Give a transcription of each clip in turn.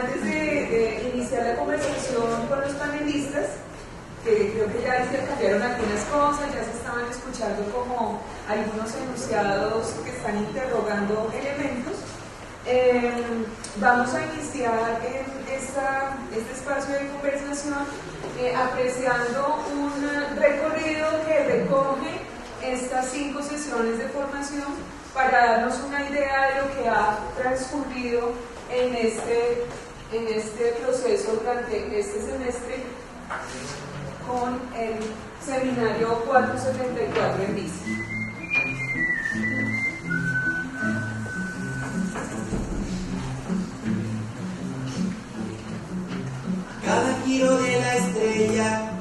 antes de iniciar la conversación con los panelistas, que creo que ya cambiaron algunas cosas, ya se estaban escuchando como algunos enunciados que están interrogando elementos. Vamos a iniciar este espacio de conversación apreciando un recorrido que recoge estas 5 sesiones de formación para darnos una idea de lo que ha transcurrido en este proceso durante este semestre con el seminario 474 en BICI. Cada giro de la estrella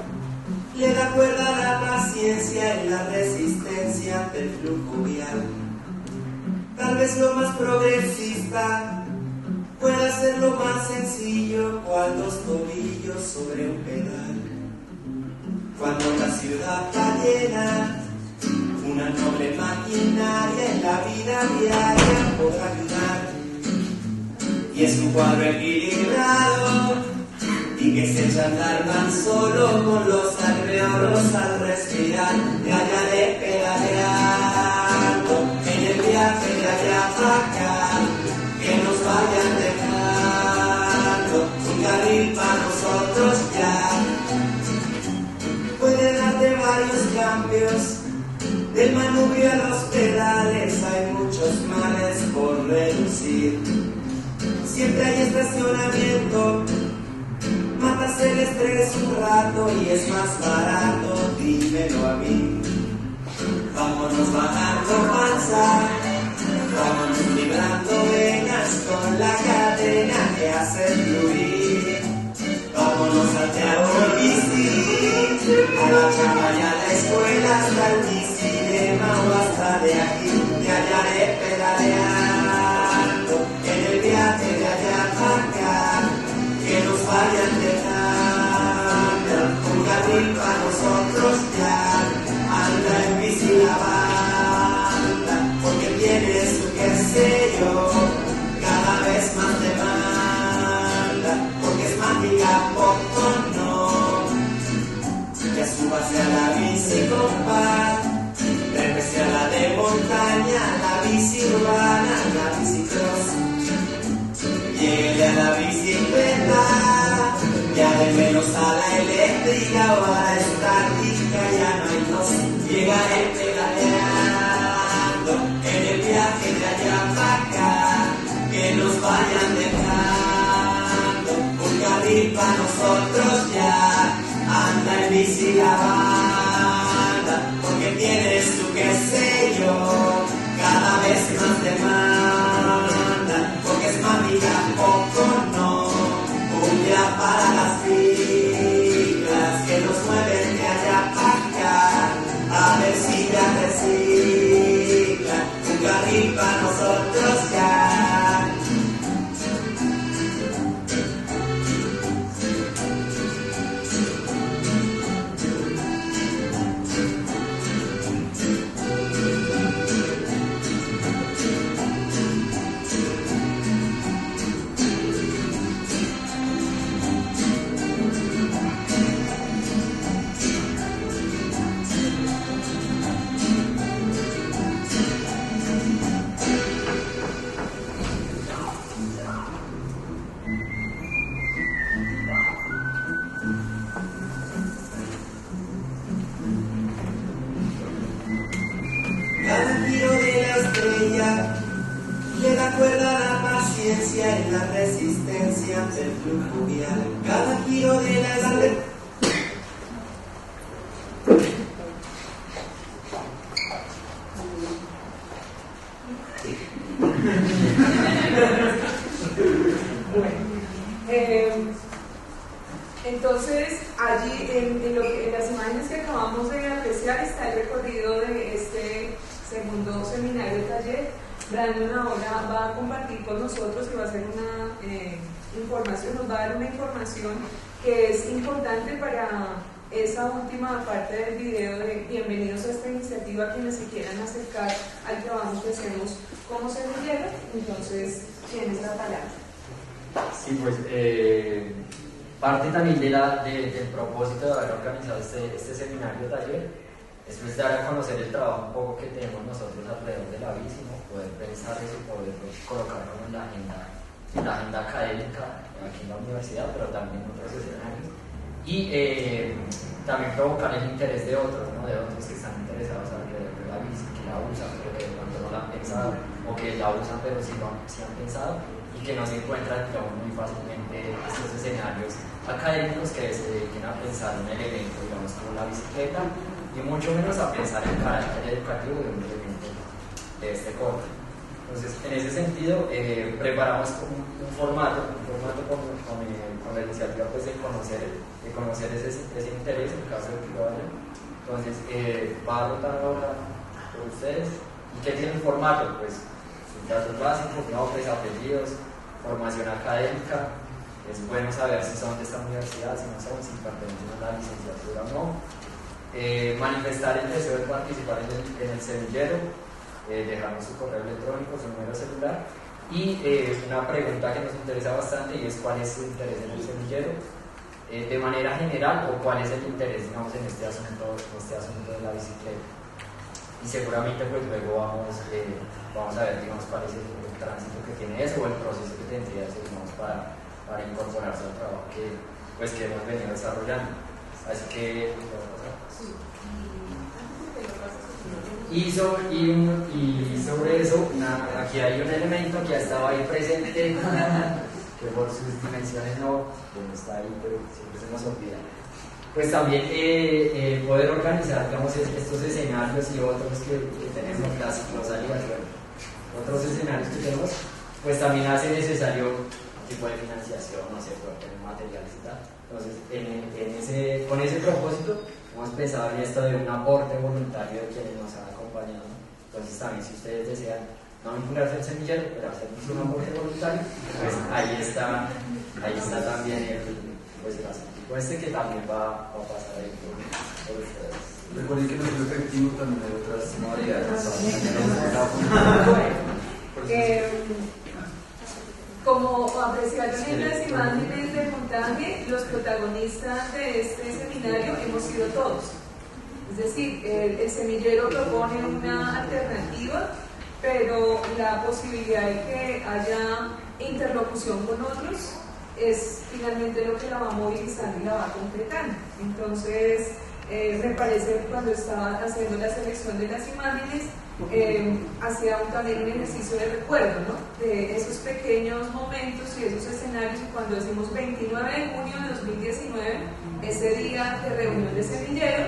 le da cuerda a la paciencia y la resistencia ante el flujo vial. Tal vez lo más progresista pueda ser lo más sencillo, cual 2 tobillos sobre un pedal. Cuando la ciudad está llena, una noble maquinaria en la vida diaria podrá ayudar. Y es un cuadro equilibrado y que se echa a andar tan solo con los alveolos al respirar. De allá de pedaleando en el viaje de allá para acá, que nos vayan dejando un carril para nosotros ya. Puede darte varios cambios, del manubrio a los pedales hay muchos males por reducir. Siempre hay estacionamiento, matas el estrés un rato y es más barato, dímelo a mí. Vámonos bajando panza, vámonos librando venas con la cadena que hace fluir. Vámonos al teatro bici, a la chamba y a la escuela, hasta el bicinema o hasta de aquí, de allá de pedaleando, en el viaje de allá para acá, que nos vayan dejando un carril para nosotros ya. Anda en bici la banda, porque tiene su qué sé yo, cada vez más demanda, porque es mágica, poco no. Ya súbase a la bici compa, trépese a la de montaña, la bici urbana, la bicicross. Llegue a la bicicleta, ya de menos a la eléctrica o a la estática, ya no hay dos. Llegaré pedaleando en el viaje de allá para acá, que nos vayan dejando un carril para nosotros ya. Anda en bici la banda, porque tienes tu qué sé yo, cada vez más demanda, porque es mágica, poco no. Un día para las siglas que nos mueven de allá para acá, a ver si ya reciclan un carril para nosotros ya. Cada giro de la estrella le da cuerda a la paciencia y la resistencia ante el flujo vial. Cada giro de la estrella. Entonces, allí en las imágenes que acabamos de apreciar está el recorrido de este segundo seminario taller. Brandon ahora va a compartir con nosotros y va a hacer una información, nos va a dar una información que es importante para esa última parte del video de bienvenidos a esta iniciativa, quienes se quieran acercar al trabajo que hacemos como semillero. Entonces, tienes la palabra. Sí, pues parte también del propósito de haber organizado este seminario taller es pues dar a conocer el trabajo un poco que tenemos nosotros alrededor de la bici, ¿no? Poder pensar eso y poder colocarlo en la agenda académica aquí en la universidad, pero también en otros escenarios. Y también provocar el interés de otros, ¿no? De otros que están interesados alrededor de la bici, que la usan, pero que de pronto no la han pensado, o que la usan pero sí han pensado, y que no se encuentran muy fácilmente estos escenarios académicos que se dediquen a pensar un elemento, digamos, como la bicicleta, y mucho menos a pensar el carácter educativo de un elemento de este corte. Entonces, en ese sentido, preparamos un formato con la iniciativa pues, de conocer ese interés en caso de que lo haya. Entonces, va a rotar ahora por ustedes. ¿Y qué tiene el formato? Pues sus datos básicos, nombres, apellidos, formación académica. Es bueno saber si son de esta universidad, si no son, si pertenecen a la licenciatura o no. Manifestar el deseo de participar en el semillero, dejarnos su correo electrónico, su número celular, y una pregunta que nos interesa bastante, y es cuál es su interés en el semillero de manera general, o cuál es el interés, digamos, en este asunto de la bicicleta. Y seguramente pues luego vamos a ver, digamos, cuál es el tránsito que tiene eso, o el proceso que tendría eso, digamos, para incorporarse al trabajo que hemos venido desarrollando. Así que y sobre eso, aquí hay un elemento que ha estado ahí presente, que por sus dimensiones no está ahí, pero siempre se nos olvida. Pues también poder organizar, digamos, estos escenarios y otros que tenemos, las ciclosalías, otros escenarios que tenemos, pues también hace necesario un tipo de financiación, no sé, por tener materiales y tal. Entonces, con ese propósito, hemos pensado en esto de un aporte voluntario de quienes nos han acompañado. Entonces, también si ustedes desean no vincularse al semillero, pero hacernos un aporte voluntario, pues ahí está también el asunto que también va a pasar ahí por ustedes. Recuerden que no es efectivo, también hay otras modalidades. Como apreciaron en las imágenes de montaje, los protagonistas de este seminario hemos sido todos. Es decir, el semillero propone una alternativa, pero la posibilidad de que haya interlocución con otros es finalmente lo que la va movilizando y la va concretando. Entonces, me parece que cuando estaba haciendo la selección de las imágenes, hacía también un ejercicio de recuerdo, ¿no? De esos pequeños momentos y esos escenarios. Y cuando decimos 29 de junio de 2019, ese día de reunión de semillero,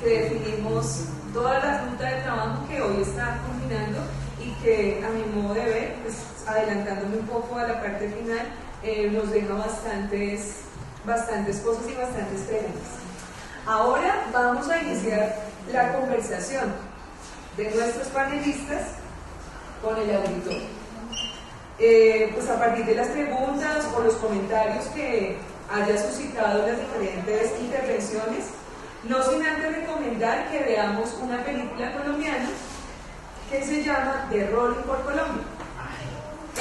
que definimos toda la ruta de trabajo que hoy está culminando y que, a mi modo de ver, pues, adelantándome un poco a la parte final, nos deja bastantes cosas y bastantes preguntas. Ahora vamos a iniciar la conversación de nuestros panelistas con el auditorio. Pues a partir de las preguntas o los comentarios que haya suscitado las diferentes intervenciones, no sin antes recomendar que veamos una película colombiana que se llama The Rolling por Colombia.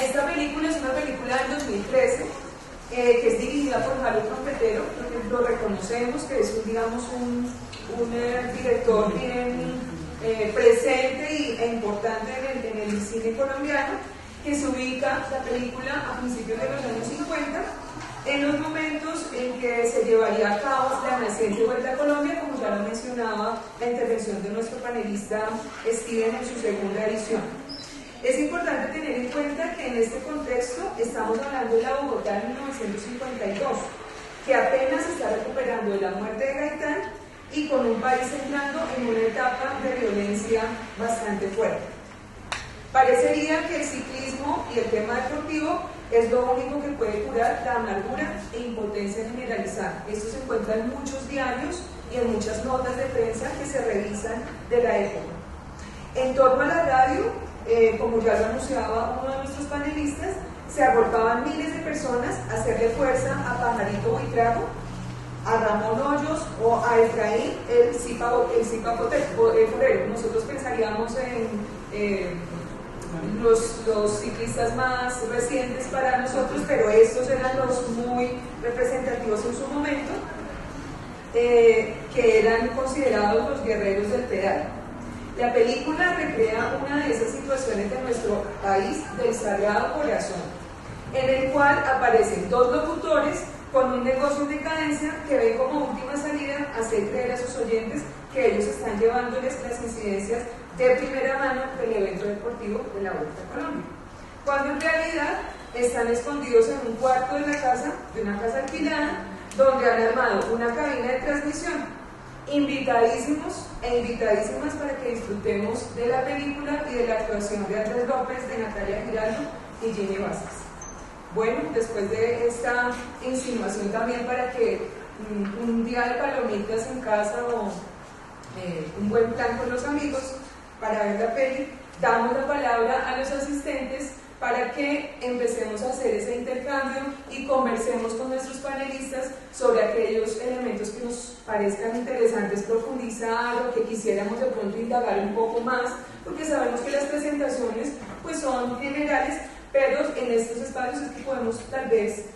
Esta película es una película del 2013 que es dirigida por Harold Trompetero, lo reconocemos, que es un director bien presente e importante en el cine colombiano, que se ubica la película a principios de los años 50, en los momentos en que se llevaría a cabo la naciente Vuelta a Colombia, como ya lo mencionaba la intervención de nuestro panelista Steven en su segunda edición. Es importante tener en cuenta que en este contexto estamos hablando de la Bogotá de 1952, que apenas se está recuperando de la muerte de Gaitán y con un país entrando en una etapa de violencia bastante fuerte. Parecería que el ciclismo y el tema deportivo es lo único que puede curar la amargura e impotencia generalizada. Esto se encuentra en muchos diarios y en muchas notas de prensa que se revisan de la época. En torno a la radio, como ya lo anunciaba uno de nuestros panelistas, se agolpaban miles de personas a hacerle fuerza a Pajarito Buitrago, a Ramón Hoyos o a Efraín el Zipa Forero. Nosotros pensaríamos los ciclistas más recientes para nosotros, pero estos eran los muy representativos en su momento, que eran considerados los guerreros del pedal. La película recrea una de esas situaciones de nuestro país del Sagrado Corazón, en el cual aparecen dos locutores con un negocio en decadencia que ven como última salida hacer creer a sus oyentes que ellos están llevándoles las incidencias de primera mano del evento deportivo de la Vuelta a Colombia, cuando en realidad están escondidos en un cuarto de una casa alquilada, donde han armado una cabina de transmisión. Invitadísimos e invitadísimas para que disfrutemos de la película y de la actuación de Andrés López, de Natalia Giraldo y Ginny Vázquez. Bueno, después de esta insinuación también para que un día de palomitas en casa o un buen plan con los amigos para ver la peli, damos la palabra a los asistentes para que empecemos a hacer ese intercambio y conversemos con nuestros panelistas sobre aquellos elementos que nos parezcan interesantes profundizar o que quisiéramos de pronto indagar un poco más, porque sabemos que las presentaciones pues son generales, pero en estos espacios es que podemos tal vez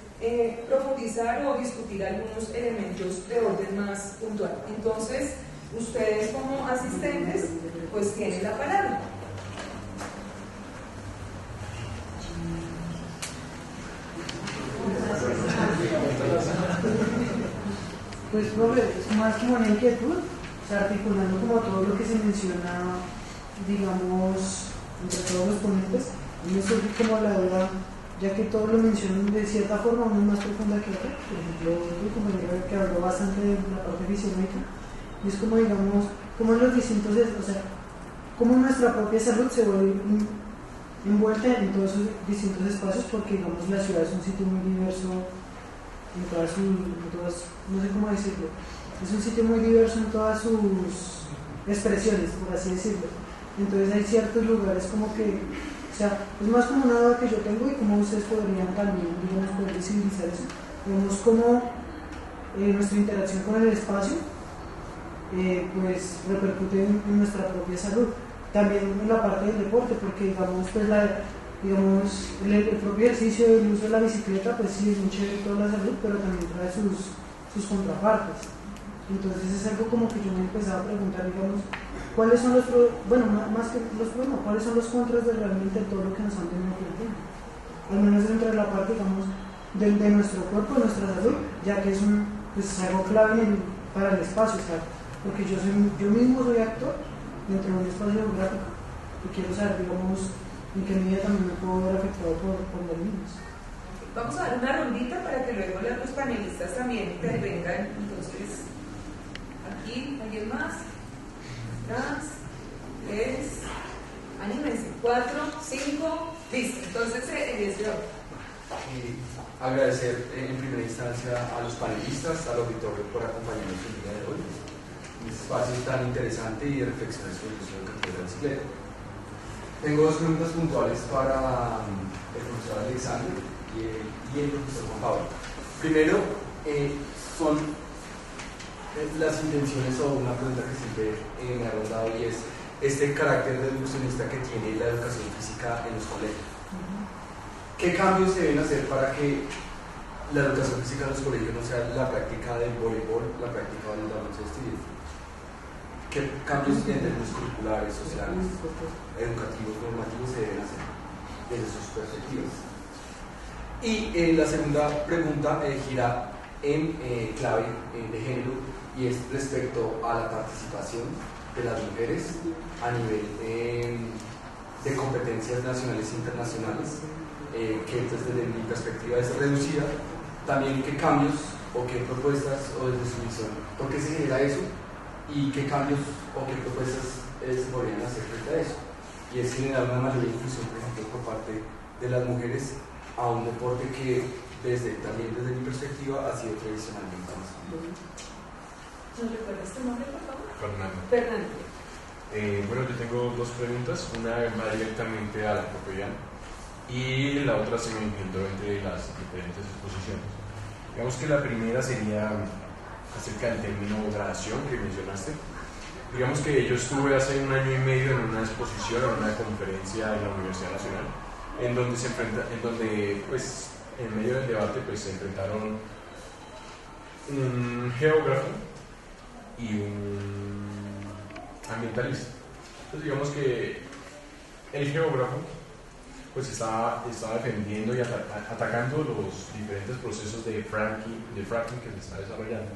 profundizar o discutir algunos elementos de orden más puntual. Entonces, ustedes como asistentes pues tienen la palabra. Pues, profe, es más como una inquietud, o sea, articulando como todo lo que se menciona, digamos, entre todos los ponentes, y me surge como la duda, ya que todos lo mencionan de cierta forma, uno más profunda que otro. Por ejemplo, tu compañero que habló bastante de la parte fisiológica, y es como, digamos, como en los distintos, o sea, como nuestra propia salud se vuelve envuelta en todos esos distintos espacios, porque, digamos, la ciudad es un sitio muy diverso en todas no sé cómo decirlo, es un sitio muy diverso en todas sus expresiones, por así decirlo. Entonces hay ciertos lugares como que, o sea, es más como una duda que yo tengo y cómo ustedes podrían también, digamos, poder visibilizar eso. Vemos cómo nuestra interacción con el espacio pues repercute en nuestra propia salud. También en la parte del deporte, porque digamos, pues el propio ejercicio, el uso de la bicicleta, pues sí es muy chévere toda la salud, pero también trae sus contrapartes. Entonces es algo como que yo me empezaba a preguntar, digamos, cuáles son los más que los problemas, cuáles son los contras de realmente todo lo que nos han tenido planteando. Al menos dentro de la parte, digamos, de nuestro cuerpo, de nuestra salud, ya que es algo clave para el espacio, o sea, porque yo mismo soy actor dentro de un espacio geográfico y quiero saber, digamos, en qué medida también me puedo ver afectado por los mismos. Vamos a dar una rondita para que luego los panelistas también intervengan. Entonces, aquí, ¿alguien más? Atrás, 3, anímense, 4, 5, listo. Entonces, agradecer en primera instancia a los panelistas, al auditorio por acompañarnos el día de hoy en este espacio tan interesante y de reflexiones sobre el uso de la bicicleta. Tengo dos preguntas puntuales para el profesor Alexander y el profesor Juan Pablo. Primero, son las intenciones o una pregunta que siempre me ha rondado, y es este carácter reduccionista que tiene la educación física en los colegios. ¿Qué cambios se deben hacer para que la educación física en los colegios no sea la práctica del voleibol, la práctica del baloncesto y el fútbol? ¿Qué cambios en términos curriculares, sociales, educativos, normativos se deben hacer desde sus perspectivas? Y la segunda pregunta gira en clave de género, y es respecto a la participación de las mujeres a nivel de competencias nacionales e internacionales, que desde mi perspectiva es reducida. También qué cambios o qué propuestas, o desde su visión, por qué se genera eso, y qué cambios o qué propuestas se podrían hacer frente a eso. Y es generar una mayor inclusión, por ejemplo, por parte de las mujeres a un deporte que también desde mi perspectiva ha sido tradicionalmente masculino. ¿Nos recuerdas tu nombre, por favor? Fernando. Bueno, yo tengo dos preguntas. Una va directamente a la propiedad y la otra se me encuentra entre las diferentes exposiciones. Digamos que la primera sería acerca del término gradación que mencionaste. Digamos que yo estuve hace 1 año y medio en una exposición, en una conferencia en la Universidad Nacional, en donde pues, en medio del debate pues, se enfrentaron un geógrafo y un ambientalista. Entonces digamos que el geógrafo pues estaba defendiendo y atacando los diferentes procesos de fracking que se está desarrollando,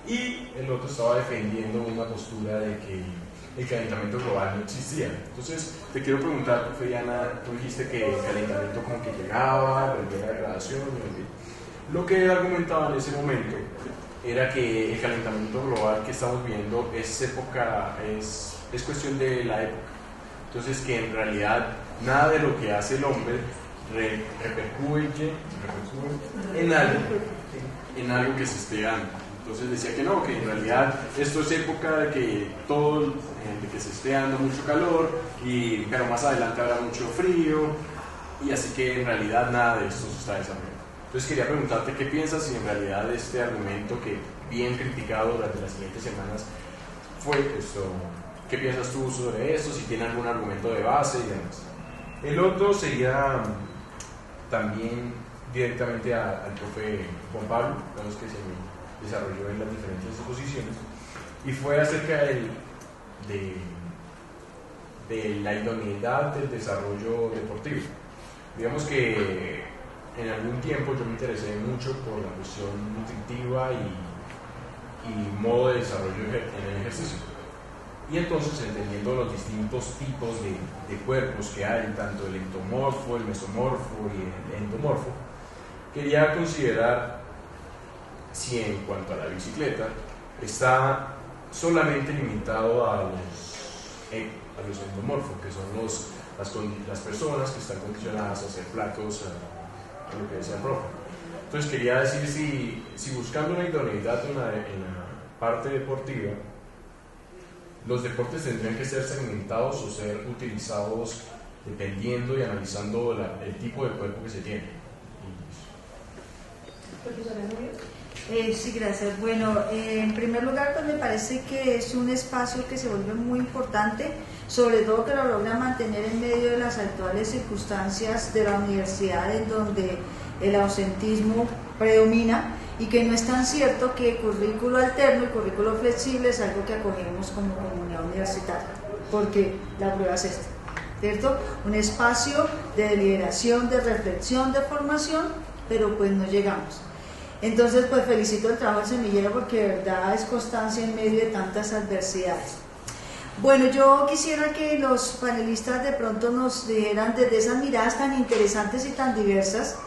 y el otro estaba defendiendo una postura de que el calentamiento global no existía. Entonces te quiero preguntar, profe Diana, tú dijiste que el calentamiento como que llegaba, volvía a la degradación, lo que él argumentaba en ese momento era que el calentamiento global que estamos viendo es cuestión de la época. Entonces que en realidad nada de lo que hace el hombre repercute en algo que se esté dando. Entonces decía que no, que en realidad esto es época de que se esté dando mucho calor, pero más adelante habrá mucho frío, y así que en realidad nada de esto se está desarrollando. Entonces quería preguntarte qué piensas si en realidad este argumento que bien criticado durante las siguientes semanas fue esto. ¿Qué piensas tú sobre esto? Si tiene algún argumento de base y demás. El otro sería también directamente al profe Juan Pablo, los que se desarrolló en las diferentes exposiciones, y fue acerca de la idoneidad del desarrollo deportivo. Digamos que en algún tiempo yo me interesé mucho por la cuestión nutritiva y modo de desarrollo en el ejercicio. Y entonces, entendiendo los distintos tipos de cuerpos que hay, tanto el ectomorfo, el mesomorfo y el endomorfo, quería considerar si en cuanto a la bicicleta está solamente limitado a los endomorfos, que son las personas que están condicionadas a ser flacos, a lo que decía el profe. Entonces quería decir si buscando una idoneidad en la parte deportiva, los deportes tendrían que ser segmentados o ser utilizados dependiendo y analizando el tipo de cuerpo que se tiene. Sí, gracias. Bueno, en primer lugar, pues me parece que es un espacio que se vuelve muy importante, sobre todo que lo logra mantener en medio de las actuales circunstancias de la universidad, en donde el ausentismo predomina, y que no es tan cierto que currículo alterno y currículo flexible es algo que acogemos como comunidad universitaria, porque la prueba es esta, ¿cierto? Un espacio de deliberación, de reflexión, de formación, pero pues no llegamos. Entonces, pues felicito el trabajo del semillero, porque de verdad es constancia en medio de tantas adversidades. Bueno, yo quisiera que los panelistas de pronto nos dijeran desde esas miradas tan interesantes y tan diversas.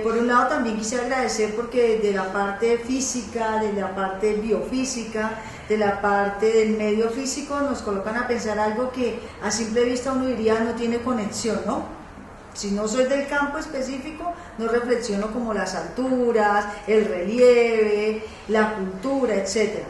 Por un lado también quisiera agradecer porque de la parte física, de la parte biofísica, de la parte del medio físico nos colocan a pensar algo que a simple vista uno diría no tiene conexión, ¿no? Si no soy del campo específico, no reflexiono como las alturas, el relieve, la cultura, etcétera.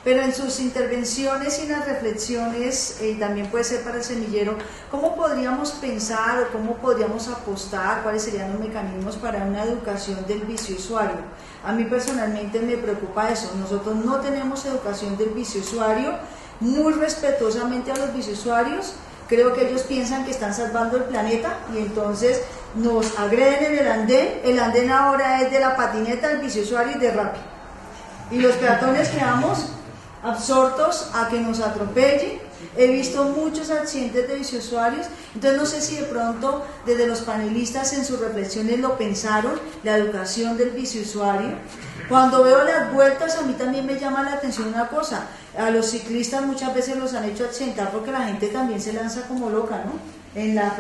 Pero en sus intervenciones y en las reflexiones, también puede ser para el semillero, ¿cómo podríamos pensar o cómo podríamos apostar, cuáles serían los mecanismos para una educación del viceusuario? A mí personalmente me preocupa eso. Nosotros no tenemos educación del viceusuario, muy respetuosamente a los viceusuarios. Creo que ellos piensan que están salvando el planeta y entonces nos agreden en el andén. El andén ahora es de la patineta, del viceusuario y de Rappi. Y los peatones quedamos absortos a que nos atropellen. He visto muchos accidentes de viceusuarios, entonces no sé si de pronto desde los panelistas en sus reflexiones lo pensaron, la educación del viceusuario. Cuando veo las vueltas, a mí también me llama la atención una cosa: a los ciclistas muchas veces los han hecho accidentar porque la gente también se lanza como loca, ¿no? En la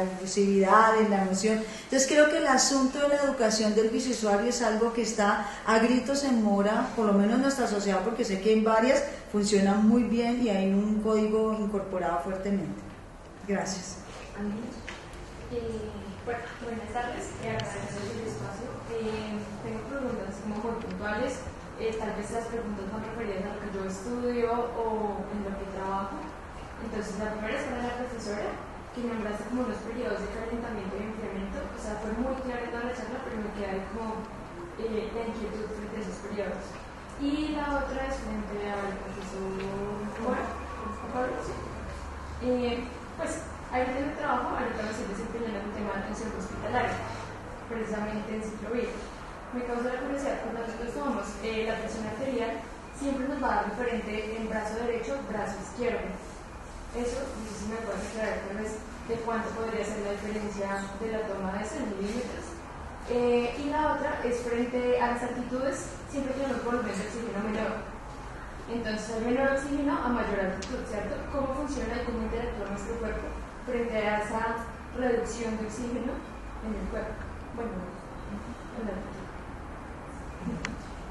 impulsividad, en la emoción. Entonces creo que el asunto de la educación del viceusuario es algo que está a gritos en mora, por lo menos en nuestra sociedad, porque sé que en varias funcionan muy bien y hay un código incorporado fuertemente. Gracias. Buenas tardes, gracias por el espacio. Tengo preguntas como muy puntuales, tal vez las preguntas más referidas a lo que yo estudio o en lo que trabajo. Entonces, la primera es para la profesora, que nombraste como los periodos de calentamiento y enfriamiento. O sea, fue muy claro en toda la charla, pero me queda como la inquietud frente a esos periodos. Y la otra es frente al profesor Cora, pues ahí en el trabajo, ahorita me estoy desempeñando en el tema de atención hospitalaria, precisamente en ciclovía. Me causa la curiosidad cuando nosotros tomamos la presión arterial, siempre nos va a dar diferente en brazo derecho, brazo izquierdo. Eso, no sé si me puedes aclarar tal vez de cuánto podría ser la diferencia de la toma de 100 milímetros. Y la otra es frente a las altitudes, siempre tenemos volumen de oxígeno menor. Entonces, al menor oxígeno a mayor altitud, ¿cierto? ¿Cómo funciona y cómo interactúa nuestro cuerpo frente a esa reducción de oxígeno en el cuerpo? Bueno, en la altitud.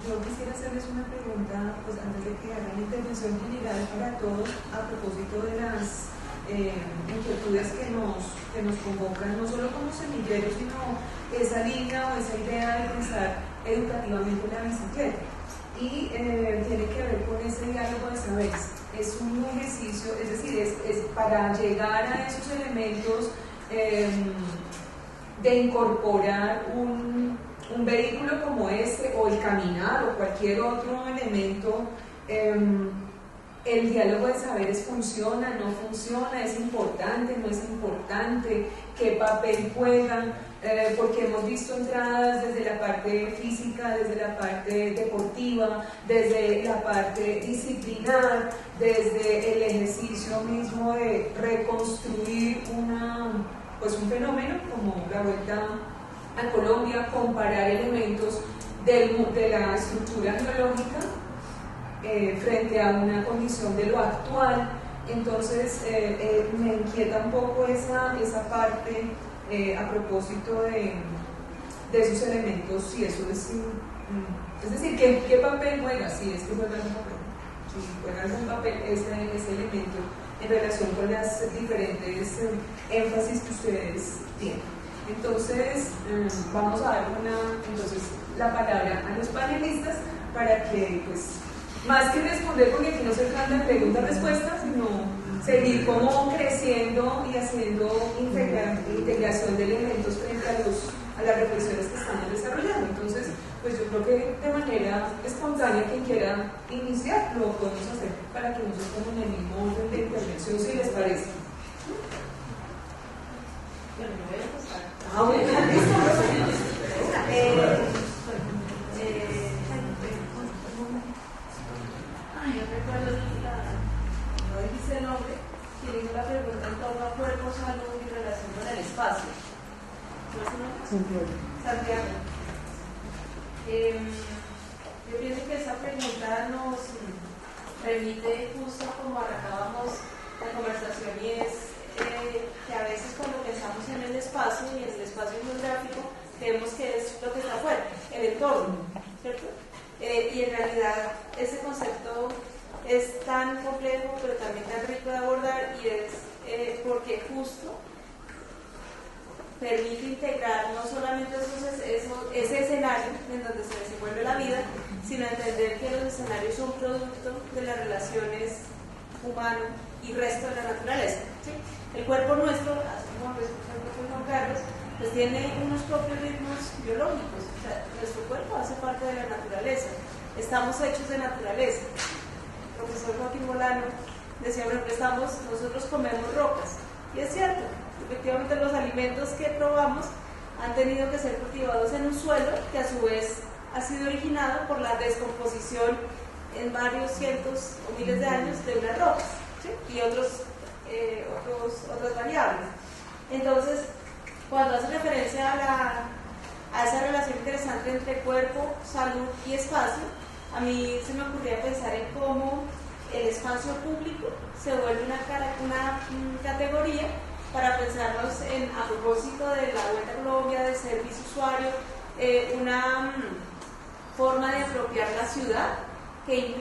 Yo quisiera hacerles una pregunta, pues antes de que hagan la intervención general para todos, a propósito de las inquietudes que nos convocan, no solo como semilleros, sino esa línea o esa idea de pensar educativamente la bicicleta. Y tiene que ver con ese diálogo de saberes. Es un ejercicio, es decir, es para llegar a esos elementos de incorporar un vehículo como este, o el caminar, o cualquier otro elemento. El diálogo de saberes funciona, no funciona, es importante, no es importante, qué papel juega, porque hemos visto entradas desde la parte física, desde la parte deportiva, desde la parte disciplinar, desde el ejercicio mismo de reconstruir un fenómeno como la Vuelta a Colombia, comparar elementos de la estructura geológica frente a una condición de lo actual. Entonces me inquieta un poco esa parte a propósito de esos elementos, si eso es decir, ¿qué papel juega? Si es que juega algún papel, si juega algún papel ese elemento en relación con las diferentes énfasis que ustedes tienen. Entonces vamos a dar la palabra a los panelistas para que, pues, más que responder, porque aquí no se trata de preguntas-respuestas, sino seguir como creciendo y haciendo integración de elementos frente a las reflexiones que estamos desarrollando. Entonces, pues yo creo que de manera espontánea, quien quiera iniciar, lo podemos hacer para que no se estemos en el mismo orden de intervención, si les parece. Bueno, me voy a pasar. Bueno, listo. Yo recuerdo no dijiste el nombre, que hizo la pregunta en torno a cuerpo, salud y relación con el espacio. ¿No es un nombre? Santiago. Yo pienso que esa pregunta nos remite justo como arrancábamos la conversación, y es que a veces cuando pensamos en el espacio y en el espacio geográfico, creemos que es lo que está afuera, el entorno, ¿cierto? Y en realidad ese concepto es tan complejo, pero también tan rico de abordar, y es porque justo permite integrar no solamente ese escenario en donde se desenvuelve la vida, sino entender que los escenarios son producto de las relaciones humano y resto de la naturaleza, ¿sí? El cuerpo nuestro, así como lo explicó Juan Carlos, pues tiene unos propios ritmos biológicos. O sea, nuestro cuerpo hace parte de la naturaleza, estamos hechos de naturaleza. El profesor Joaquín Molano decía, nosotros comemos rocas, y es cierto, efectivamente los alimentos que probamos han tenido que ser cultivados en un suelo que a su vez ha sido originado por la descomposición en varios cientos o miles de años de unas rocas, ¿sí? Y otras variables. Entonces, cuando hace referencia a esa relación interesante entre cuerpo, salud y espacio, a mí se me ocurría pensar en cómo el espacio público se vuelve una categoría para pensarnos a propósito de la Vuelta a Colombia, del servicio usuario, una forma de apropiar la ciudad que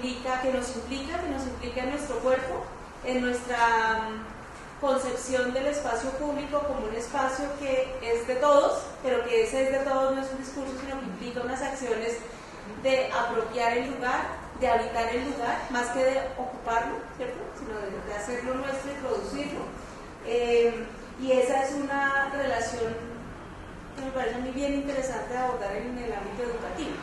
nos implica en nuestro cuerpo, en nuestra concepción del espacio público como un espacio que es de todos, pero que ese es de todos no es un discurso, sino que implica unas acciones de apropiar el lugar, de habitar el lugar, más que de ocuparlo, ¿cierto? Sino de hacerlo nuestro y producirlo. Y esa es una relación que me parece muy bien interesante de abordar en el ámbito educativo.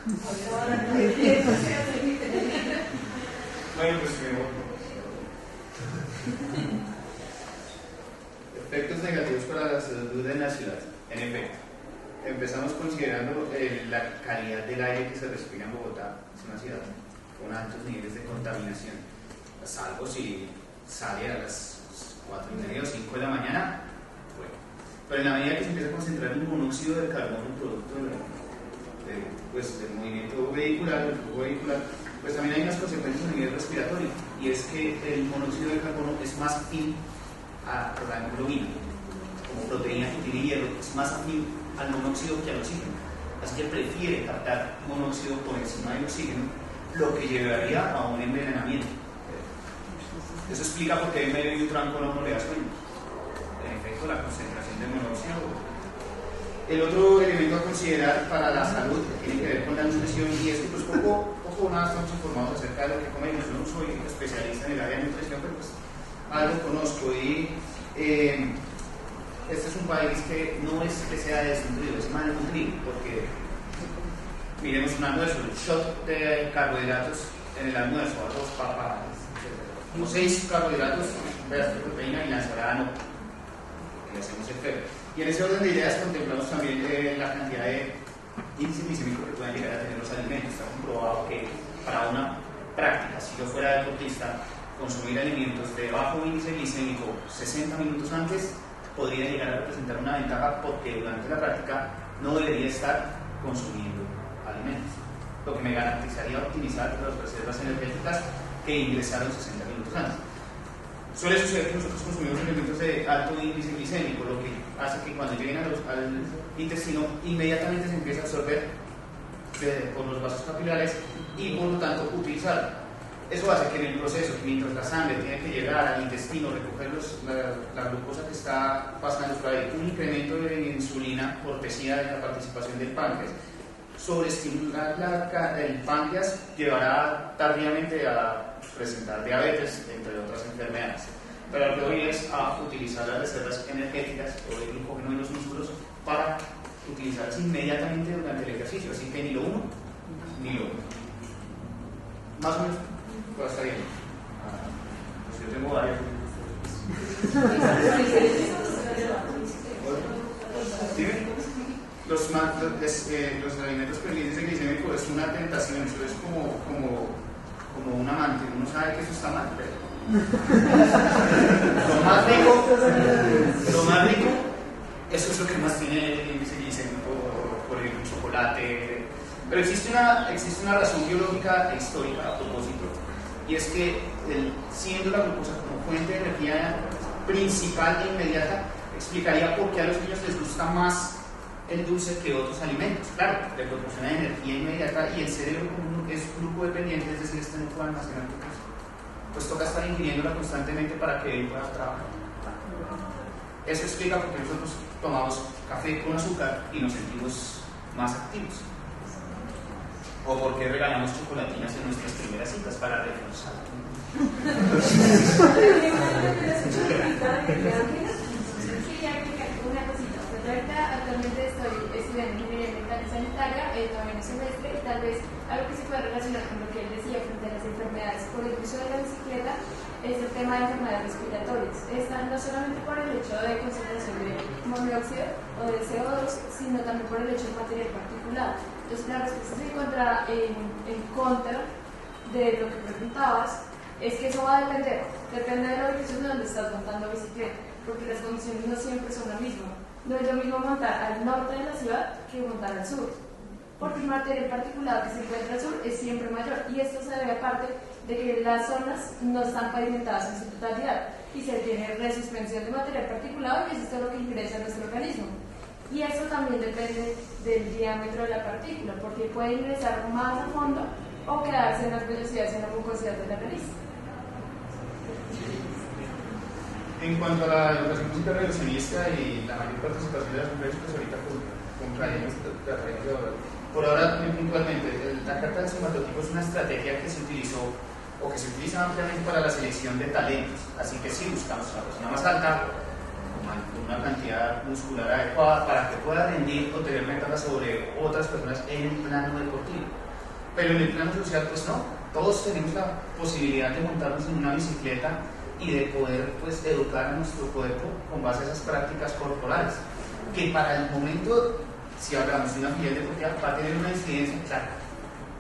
Bueno, pues efectos negativos para la salud en la ciudad. En efecto, empezamos considerando la calidad del aire que se respira en Bogotá. Es una ciudad con altos niveles de contaminación. Salvo si sale a las 4:30 o 5 de la mañana, bueno. Pero en la medida que se empieza a concentrar el monóxido de carbono producto del movimiento vehicular, del flujo vehicular, pues también hay unas consecuencias a nivel respiratorio, y es que el monóxido de carbono es más afín a la hemoglobina, como proteína que tiene hierro, es más afín al monóxido que al oxígeno, así que prefiere captar monóxido por encima del oxígeno, lo que llevaría a un envenenamiento. Eso explica por qué en medio de un trancón no le da sueño. En efecto, la concentración de monóxido. El otro elemento a considerar para la salud tiene que ver con la nutrición, y es que pues poco nada estamos informados acerca de lo que comemos. Yo no soy especialista en el área de nutrición, pero pues algo conozco, y este es un país que no es que sea desnutrido, es malnutrido, porque miremos un almuerzo, el shot de carbohidratos en el almuerzo, arroz, papas, como 6 carbohidratos, un pedazo de proteína, y la ensalada no, que le hacemos el feo. Y en ese orden de ideas contemplamos también la cantidad de índice glicémico que pueden llegar a tener los alimentos. Está comprobado que para una práctica, si yo fuera deportista, consumir alimentos de bajo índice glicémico 60 minutos antes podría llegar a representar una ventaja, porque durante la práctica no debería estar consumiendo alimentos, lo que me garantizaría optimizar las reservas energéticas que ingresaron 60 minutos antes. Suele suceder que nosotros consumimos alimentos de alto índice glicémico, lo que hace que cuando lleguen al intestino inmediatamente se empiece a absorber por los vasos capilares y por lo tanto utilizar. Eso hace que en el proceso, mientras la sangre tiene que llegar al intestino, recoger la glucosa que está pasando por ahí, un incremento de insulina cortesía de la participación del páncreas, sobreestimular el páncreas llevará tardíamente a presentar diabetes, entre otras enfermedades. Pero lo que hoy es a utilizar las reservas energéticas o de glucógeno en los músculos para utilizarlas inmediatamente durante el ejercicio, así que ni lo uno ni lo otro. Más o menos, pues está bien. Pues yo tengo varios. ¿Dime? Los alimentos con índice glicémico es una tentación, eso es como un amante, uno sabe que eso está mal, pero lo más rico, eso es lo que más tiene el índice glicémico, por ejemplo, el chocolate. Pero existe una razón biológica e histórica a propósito, y es que siendo la glucosa como fuente de energía principal e inmediata, explicaría por qué a los niños les gusta más el dulce que otros alimentos. Claro, le proporciona energía inmediata, y el cerebro, como es glucodependiente, es decir, este no puede almacenar glucosa, pues toca estar ingiriéndola constantemente para que él pueda trabajar. Eso explica por qué nosotros tomamos café con azúcar y nos sentimos más activos, o por qué regalamos chocolatinas en nuestras primeras citas para reforzar. Una cosita, pues ahorita actualmente estoy estudiando ingeniería mecánica sanitaria, todavía en el semestre, y tal vez algo que se puede relacionar con lo que él decía frente a las enfermedades por el uso de la bicicleta es el tema de enfermedades respiratorias. Esta no solamente por el hecho de concentración de monóxido o de CO2, sino también por el hecho de material particulado. Entonces la respuesta se encuentra en contra de lo que preguntabas, es que eso va a depende de la ubicación donde estás montando bicicleta, porque las condiciones no siempre son las mismas. No es lo mismo montar al norte de la ciudad que montar al sur, porque el material particulado que se encuentra al sur es siempre mayor, y esto se debe aparte de que las zonas no están pavimentadas en su totalidad y se tiene resuspensión de material particulado, y eso es todo lo que ingresa a nuestro organismo. Y eso también depende del diámetro de la partícula, porque puede ingresar más a fondo o quedarse en las velocidades en la mucosidad de la nariz. En cuanto a la educación física reduccionista y la mayor participación de las mujeres, pues ahorita trataremos de hablar. Por ahora, muy puntualmente, la carta de somatotipo es una estrategia que se utilizó o que se utiliza ampliamente para la selección de talentos. Así que sí buscamos a la persona más alta, con una cantidad muscular adecuada para que pueda rendir o tener ventaja sobre otras personas en el plano deportivo. Pero en el plano social, pues no, todos tenemos la posibilidad de montarnos en una bicicleta y de poder pues educar a nuestro cuerpo con base a esas prácticas corporales, que para el momento, si hablamos de una actividad deportiva, va a tener una incidencia clara,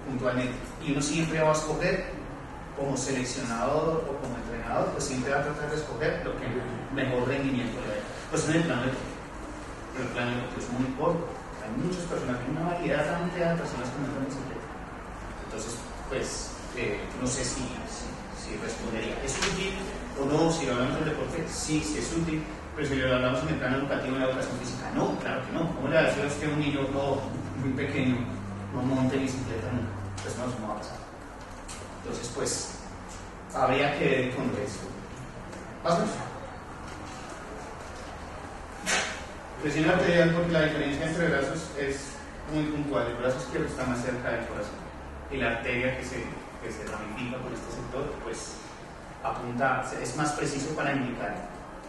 puntualmente, y uno siempre va a escoger, como seleccionador o como entrenador, pues siempre va a tratar de escoger lo que mejor rendimiento le dé. Pues en el plano deportivo es muy corto, hay muchas personas, hay una variedad amplia de personas que montan bicicleta. Entonces, pues, no sé si respondería, ¿es útil o no? Si lo hablamos del deporte, sí es útil, pero si lo hablamos en el plano educativo, en la educación física, no, claro que no. ¿Cómo le va a decir a usted a un niño muy pequeño, no monte bicicleta nunca? Pues no va a pasar. Entonces, pues, habría que ver con eso. ¿Vamos? Presión arterial, porque la diferencia entre brazos es muy puntual. El brazo izquierdo está más cerca del corazón y la arteria que se ramifica por este sector, pues apunta, es más preciso para indicar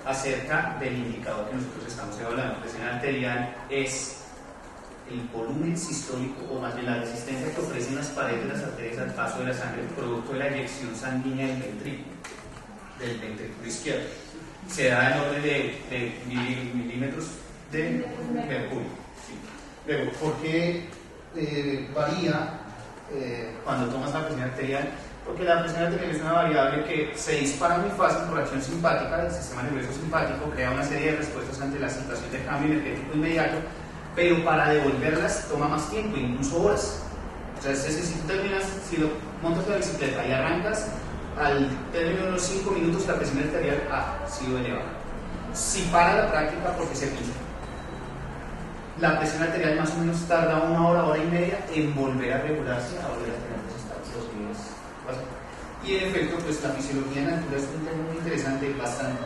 acerca del indicador que nosotros estamos evaluando. Presión arterial es el volumen sistólico, o más bien la resistencia que ofrecen las paredes de las arterias al paso de la sangre producto de la eyección sanguínea del ventrículo izquierdo. Se da en orden de milímetros de mercurio. Sí. Luego, ¿por qué varía cuando tomas la presión arterial? Porque la presión arterial es una variable que se dispara muy fácil por acción simpática del sistema nervioso simpático, crea una serie de respuestas ante la situación de cambio energético inmediato, pero para devolverlas toma más tiempo, incluso horas. O sea, si tú terminas, si lo montas la bicicleta y arrancas, al término de unos 5 minutos la presión arterial ha sido elevada. Si para la práctica, porque se pincha. La presión arterial más o menos tarda 1 hora, hora y media en volver a regularse, a volver a tener los niveles básicos. Y en efecto, pues la fisiología en altura es un tema muy interesante y bastante.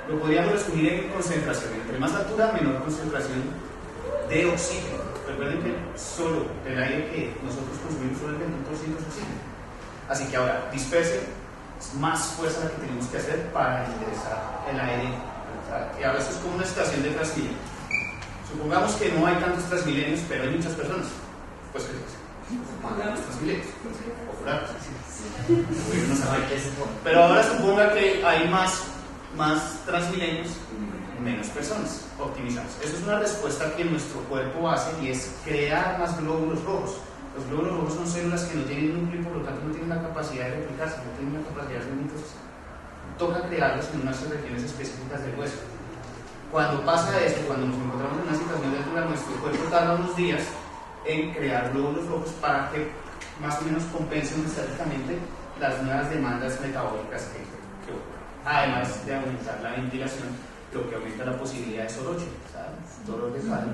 Lo podríamos resumir en concentración. Entre más altura, menor concentración de oxígeno. Recuerden que solo el aire que nosotros consumimos solo el 21% es oxígeno. Así que ahora, dispersión es más fuerza la que tenemos que hacer para ingresar el aire. Y ahora esto es como una estación de Transmilenio. Supongamos que no hay tantos Transmilenios, pero hay muchas personas. Pues ¿qué pasa? Mandamos Transmilenios. O furados. Pero ahora suponga que hay más Transmilenios, menos personas. Optimizamos. Eso es una respuesta que nuestro cuerpo hace y es crear más glóbulos rojos. Los glóbulos rojos son células que no tienen núcleo y por lo tanto no tienen la capacidad de replicarse, no tienen la capacidad de mitosis. Toca crearlos en unas regiones específicas del hueso. Cuando pasa esto, cuando nos encontramos en una situación de altura, nuestro cuerpo tarda unos días en crear glóbulos rojos para que más o menos compensen estáticamente las nuevas demandas metabólicas que ocurren. Además de aumentar la ventilación, lo que aumenta la posibilidad de soroche, ¿sabes? Dolor de espalda.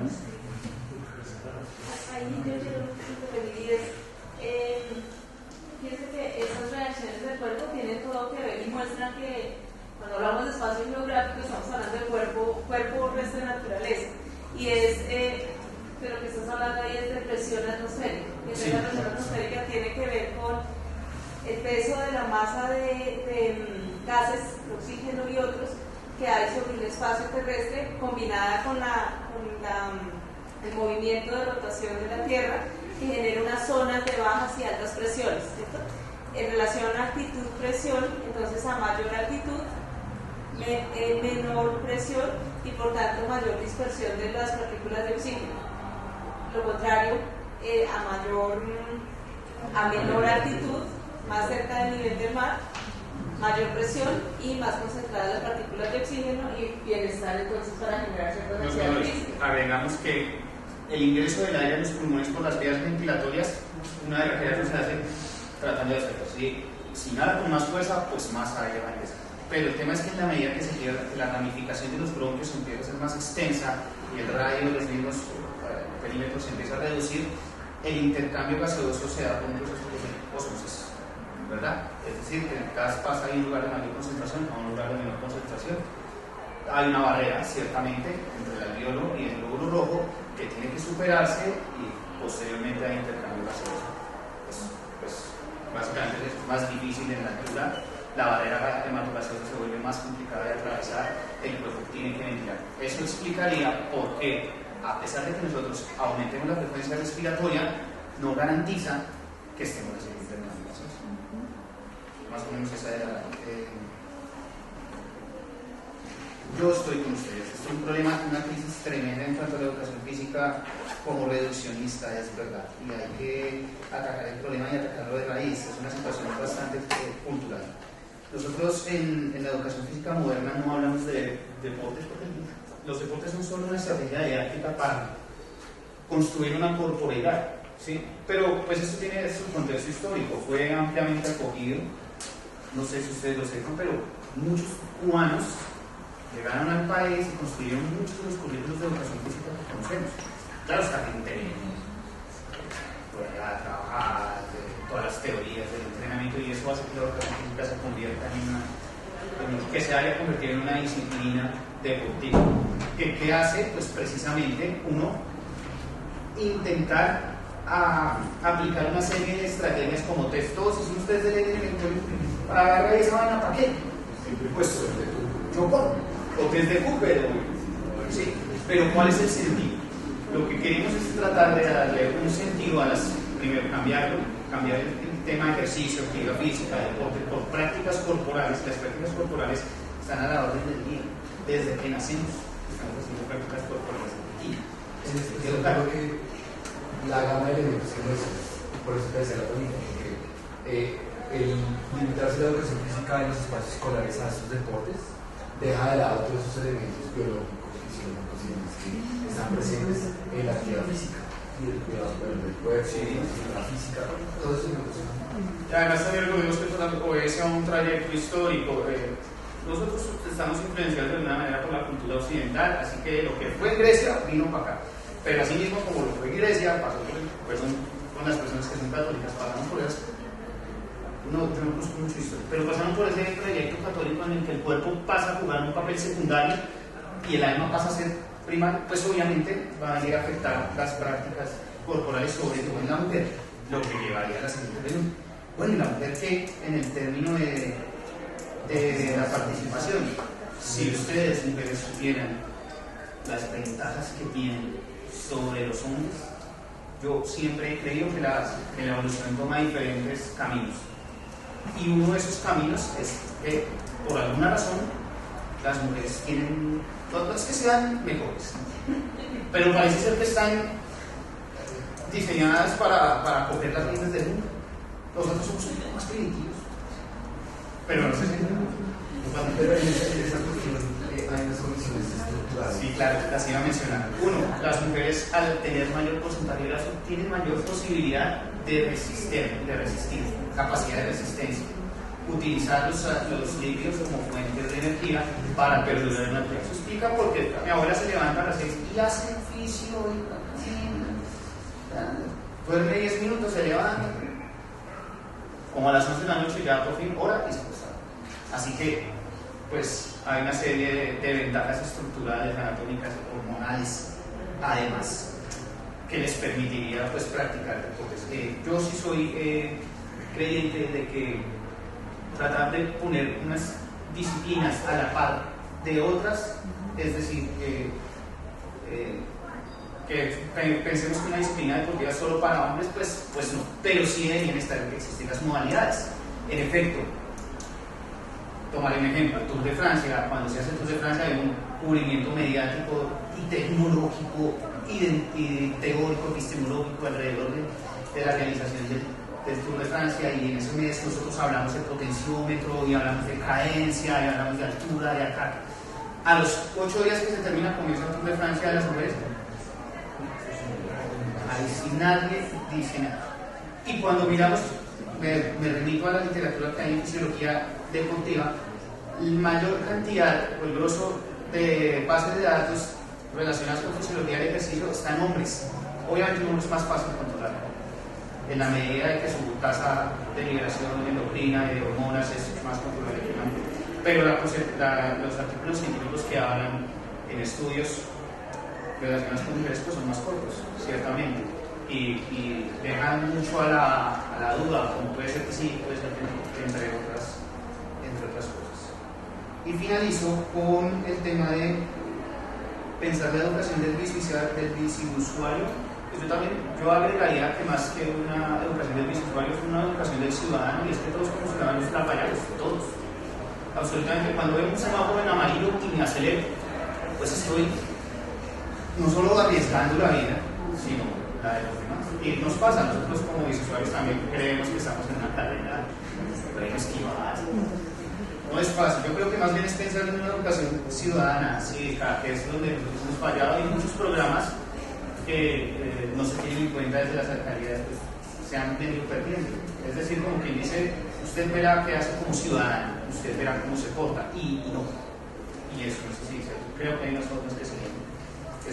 Ahí yo quiero intervenir. Fíjense que estas reacciones del cuerpo tienen todo que ver y muestran que cuando hablamos de espacio geográfico estamos hablando de cuerpo, resto de naturaleza. Y es, de lo que estás hablando ahí es de presión atmosférica. Sí. La presión atmosférica tiene que ver con el peso de la masa de gases, oxígeno y otros que hay sobre el espacio terrestre combinada con el movimiento de rotación de la Tierra que genera unas zonas de bajas y altas presiones, ¿cierto? En relación a altitud-presión, entonces a mayor altitud, menor presión y por tanto mayor dispersión de las partículas de oxígeno. Lo contrario, a menor altitud, más cerca del nivel del mar, mayor presión y más concentradas las partículas de oxígeno y bienestar entonces para generar ciertas necesidades físicas. Agregamos que el ingreso del aire a los pulmones por las vías ventilatorias, una de las que se hace tratando de hacerlo. Si nada con más fuerza, pues más aire va a ingresar. Pero el tema es que en la medida que se pierde, la ramificación de los bronquios empieza a ser más extensa y el radio de los mismos perímetros se empieza a reducir, el intercambio gaseoso se da por un proceso de ósmosis, ¿verdad? Es decir, que el gas pasa de un lugar de mayor concentración a un lugar de menor concentración. Hay una barrera, ciertamente, entre el alveolo y el glóbulo rojo que tiene que superarse y posteriormente hay intercambio gaseoso. Pues básicamente es más difícil en la altura la barrera hematogaseosa se vuelve más complicada de atravesar, el cuerpo tiene que ventilar. Eso explicaría por qué, a pesar de que nosotros aumentemos la frecuencia respiratoria, no garantiza que estemos recibiendo enfermedades. Más o menos esa era. Yo estoy con ustedes. Esto es un problema, una crisis tremenda en cuanto a la educación física como reduccionista, es verdad. Y hay que atacar el problema y atacarlo de raíz. Es una situación bastante cultural. Nosotros en la educación física moderna no hablamos de deportes, porque los deportes son solo una estrategia didáctica para construir una corporeidad, ¿sí? Pero pues esto tiene su contexto histórico, fue ampliamente acogido, no sé si ustedes lo sepan, pero muchos cubanos llegaron al país y construyeron muchos de los currículos de educación física que conocemos. Claro, está gente por allá a trabajar, todas las teorías del entrenamiento, y eso hace que la educación física se convierta que se haya convertido en una disciplina deportiva. ¿Qué hace? Pues precisamente uno intentar aplicar una serie de estrategias como test. Todos ustedes de ley en el colegio, para agarrar esa vaina, ¿para qué? Pues yo corro, o test de Cooper, sí, pero ¿cuál es el sentido? Lo que queremos es tratar de darle un sentido a primero cambiar el tema de ejercicio, actividad física, deporte, por prácticas corporales. Las prácticas corporales están a la orden del día, desde que nacemos estamos haciendo prácticas corporales. Yo creo que la gama de elementos que no es, por eso te decía la pregunta, porque el limitarse la educación física en los espacios escolares a estos deportes deja de lado todos esos elementos biológicos, fisiológicos y demás que están presentes en la actividad física y el cuidado del cuerpo, la física, todo eso. Además también recordemos que obedece a un trayecto histórico. Nosotros estamos influenciados de alguna manera por la cultura occidental, así que lo que fue en Grecia vino para acá. Pero así mismo como lo fue en Grecia, pasó con las personas que son católicas, pasaron por eso. Yo no conozco mucho historia, pero pasaron por ese trayecto católico en el que el cuerpo pasa a jugar un papel secundario y el alma pasa a ser primario. Pues obviamente van a ir a afectar las prácticas corporales, sobre todo en la mujer, lo que llevaría a la siguiente pregunta. Bueno, y la mujer, que en el término de la participación, si ustedes mujeres supieran las ventajas que tienen sobre los hombres, yo siempre he creído que la evolución toma diferentes caminos, y uno de esos caminos es que por alguna razón las mujeres tienen, no es que sean mejores, pero parece ser que están diseñadas para coger las riendas del mundo. Nosotros somos un poco más primitivos, pero no sé si pero en esa cuestión hay unas condiciones estructurales. Sí, claro, las iba a mencionar. Uno, las mujeres al tener mayor porcentaje de grasa tienen mayor posibilidad de resistir, capacidad de resistencia. Utilizar los líquidos como fuentes de energía para perdurar en la tierra. Eso explica por qué mi abuela se levanta a las 6 y hace oficio y duerme 10 minutos, se levanta, como a las 11 de la noche ya por fin ora y se acuesta. Así que pues hay una serie de ventajas estructurales, anatómicas, hormonales, además, que les permitiría pues practicar deportes. Yo sí soy creyente de que tratar de poner unas disciplinas a la par de otras, es decir, que pensemos que una disciplina deportiva es solo para hombres, pues no, pero sí deberían existir las modalidades. En efecto, tomaré un ejemplo, el Tour de Francia. Cuando se hace el Tour de Francia hay un cubrimiento mediático y tecnológico y teórico, epistemológico alrededor de la realización del Tour de Francia, y en ese mes nosotros hablamos de potenciómetro y hablamos de cadencia y hablamos de altura, de ataque. A los 8 días que se termina comienza el Tour de Francia de las mujeres, ahí sí nadie dice nada. Y cuando miramos, me remito a la literatura que hay en fisiología deportiva, la mayor cantidad o el grosso de bases de datos relacionadas con fisiología del ejercicio están en hombres. Obviamente no es más fácil controlar, en la medida de que su tasa de liberación endocrina y de hormonas es más controlable que la mujer. Pero los artículos científicos que hablan en estudios relacionados con mujeres pues son más cortos, ciertamente, y dejan mucho a la duda, como puede ser que sí, puede ser que no, entre Y finalizo con el tema de pensar la educación del biciusuario. Yo agregaría que más que una educación del biciusuario es una educación del ciudadano, y es que todos como ciudadanos trapallarlos, todos. Absolutamente, cuando veo un semáforo en amarillo y me acelero, pues estoy no solo arriesgando la vida, sino la de los demás. Y nos pasa, nosotros como biciusuarios también creemos que estamos en una carrera, podemos esquivar. No es fácil, yo creo que más bien es pensar en una educación ciudadana, cívica, que es donde nosotros hemos fallado. Hay muchos programas que no se tienen en cuenta desde las alcaldías, pues se han venido perdiendo. Es decir, como quien dice, usted verá qué hace como ciudadano, usted verá cómo se porta, y no. Y eso no es así. Creo que hay unas formas que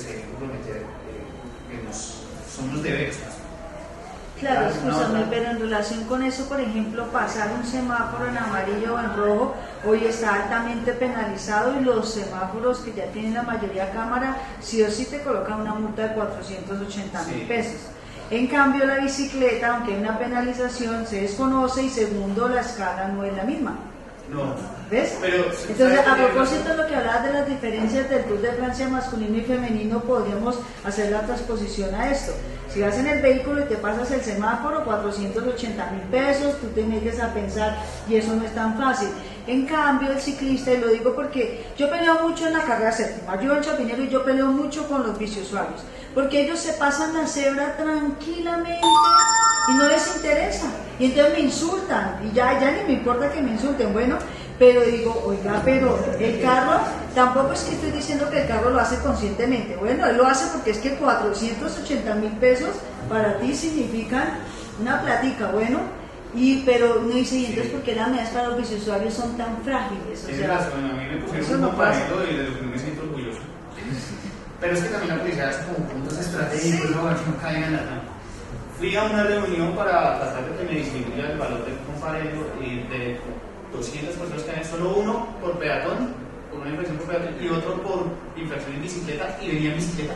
se deben comprometer, son los deberes. Claro, escúchame, pero en relación con eso, por ejemplo, pasar un semáforo en amarillo o en rojo hoy está altamente penalizado, y los semáforos que ya tienen la mayoría cámara, sí o sí te colocan una multa de 480.000 pesos. En cambio, la bicicleta, aunque hay una penalización, se desconoce, y segundo, la escala no es la misma. No. ¿Ves? Pero, entonces, a propósito de lo que hablabas de las diferencias del Tour de Francia masculino y femenino, podríamos hacer la transposición a esto. Si vas en el vehículo y te pasas el semáforo, 480.000 pesos, tú te metes a pensar, y eso no es tan fácil. En cambio, el ciclista, y lo digo porque yo peleo mucho en la carrera séptima, yo en Chapinero, y yo peleo mucho con los biciusuarios, porque ellos se pasan la cebra tranquilamente y no les interesa, y entonces me insultan, y ya ni me importa que me insulten, bueno, pero digo, oiga, pero el carro, tampoco es que estoy diciendo que el carro lo hace conscientemente, bueno, él lo hace porque es que 480.000 pesos para ti significan una platica, bueno, pero uno dice, y entonces, ¿por qué las medidas para los biciusuarios son tan frágiles? O sea, razón, a mí me pusieron un compañero y de lo que no me siento orgulloso. Pero es que también la policía hace como puntos estratégicos, ¿no? Para que no caigan en la trampa. Fui a una reunión para tratar de que me disminuya el valor del comparendo, y de 200 personas que hay, solo uno por peatón, por una infracción por peatón, y otro por infracción en bicicleta, y venía en bicicleta.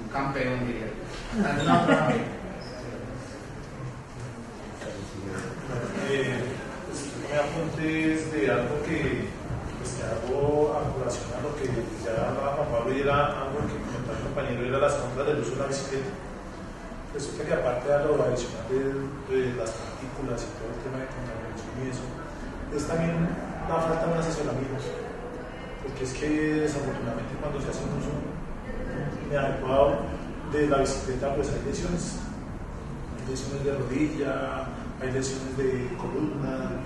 Un campeón, diría. ¿Alguna otra? Me apuntes de algo que hago a colación a lo que ya hablaba Juan Pablo, y era algo que comentaba el compañero, era las contras del uso de la bicicleta. Resulta que aparte de lo adicional de las partículas y todo el tema de contaminación y eso, es también la falta de un asesoramiento, porque es que desafortunadamente cuando se hace un uso inadecuado de la bicicleta, pues hay lesiones de rodilla, hay lesiones de columna.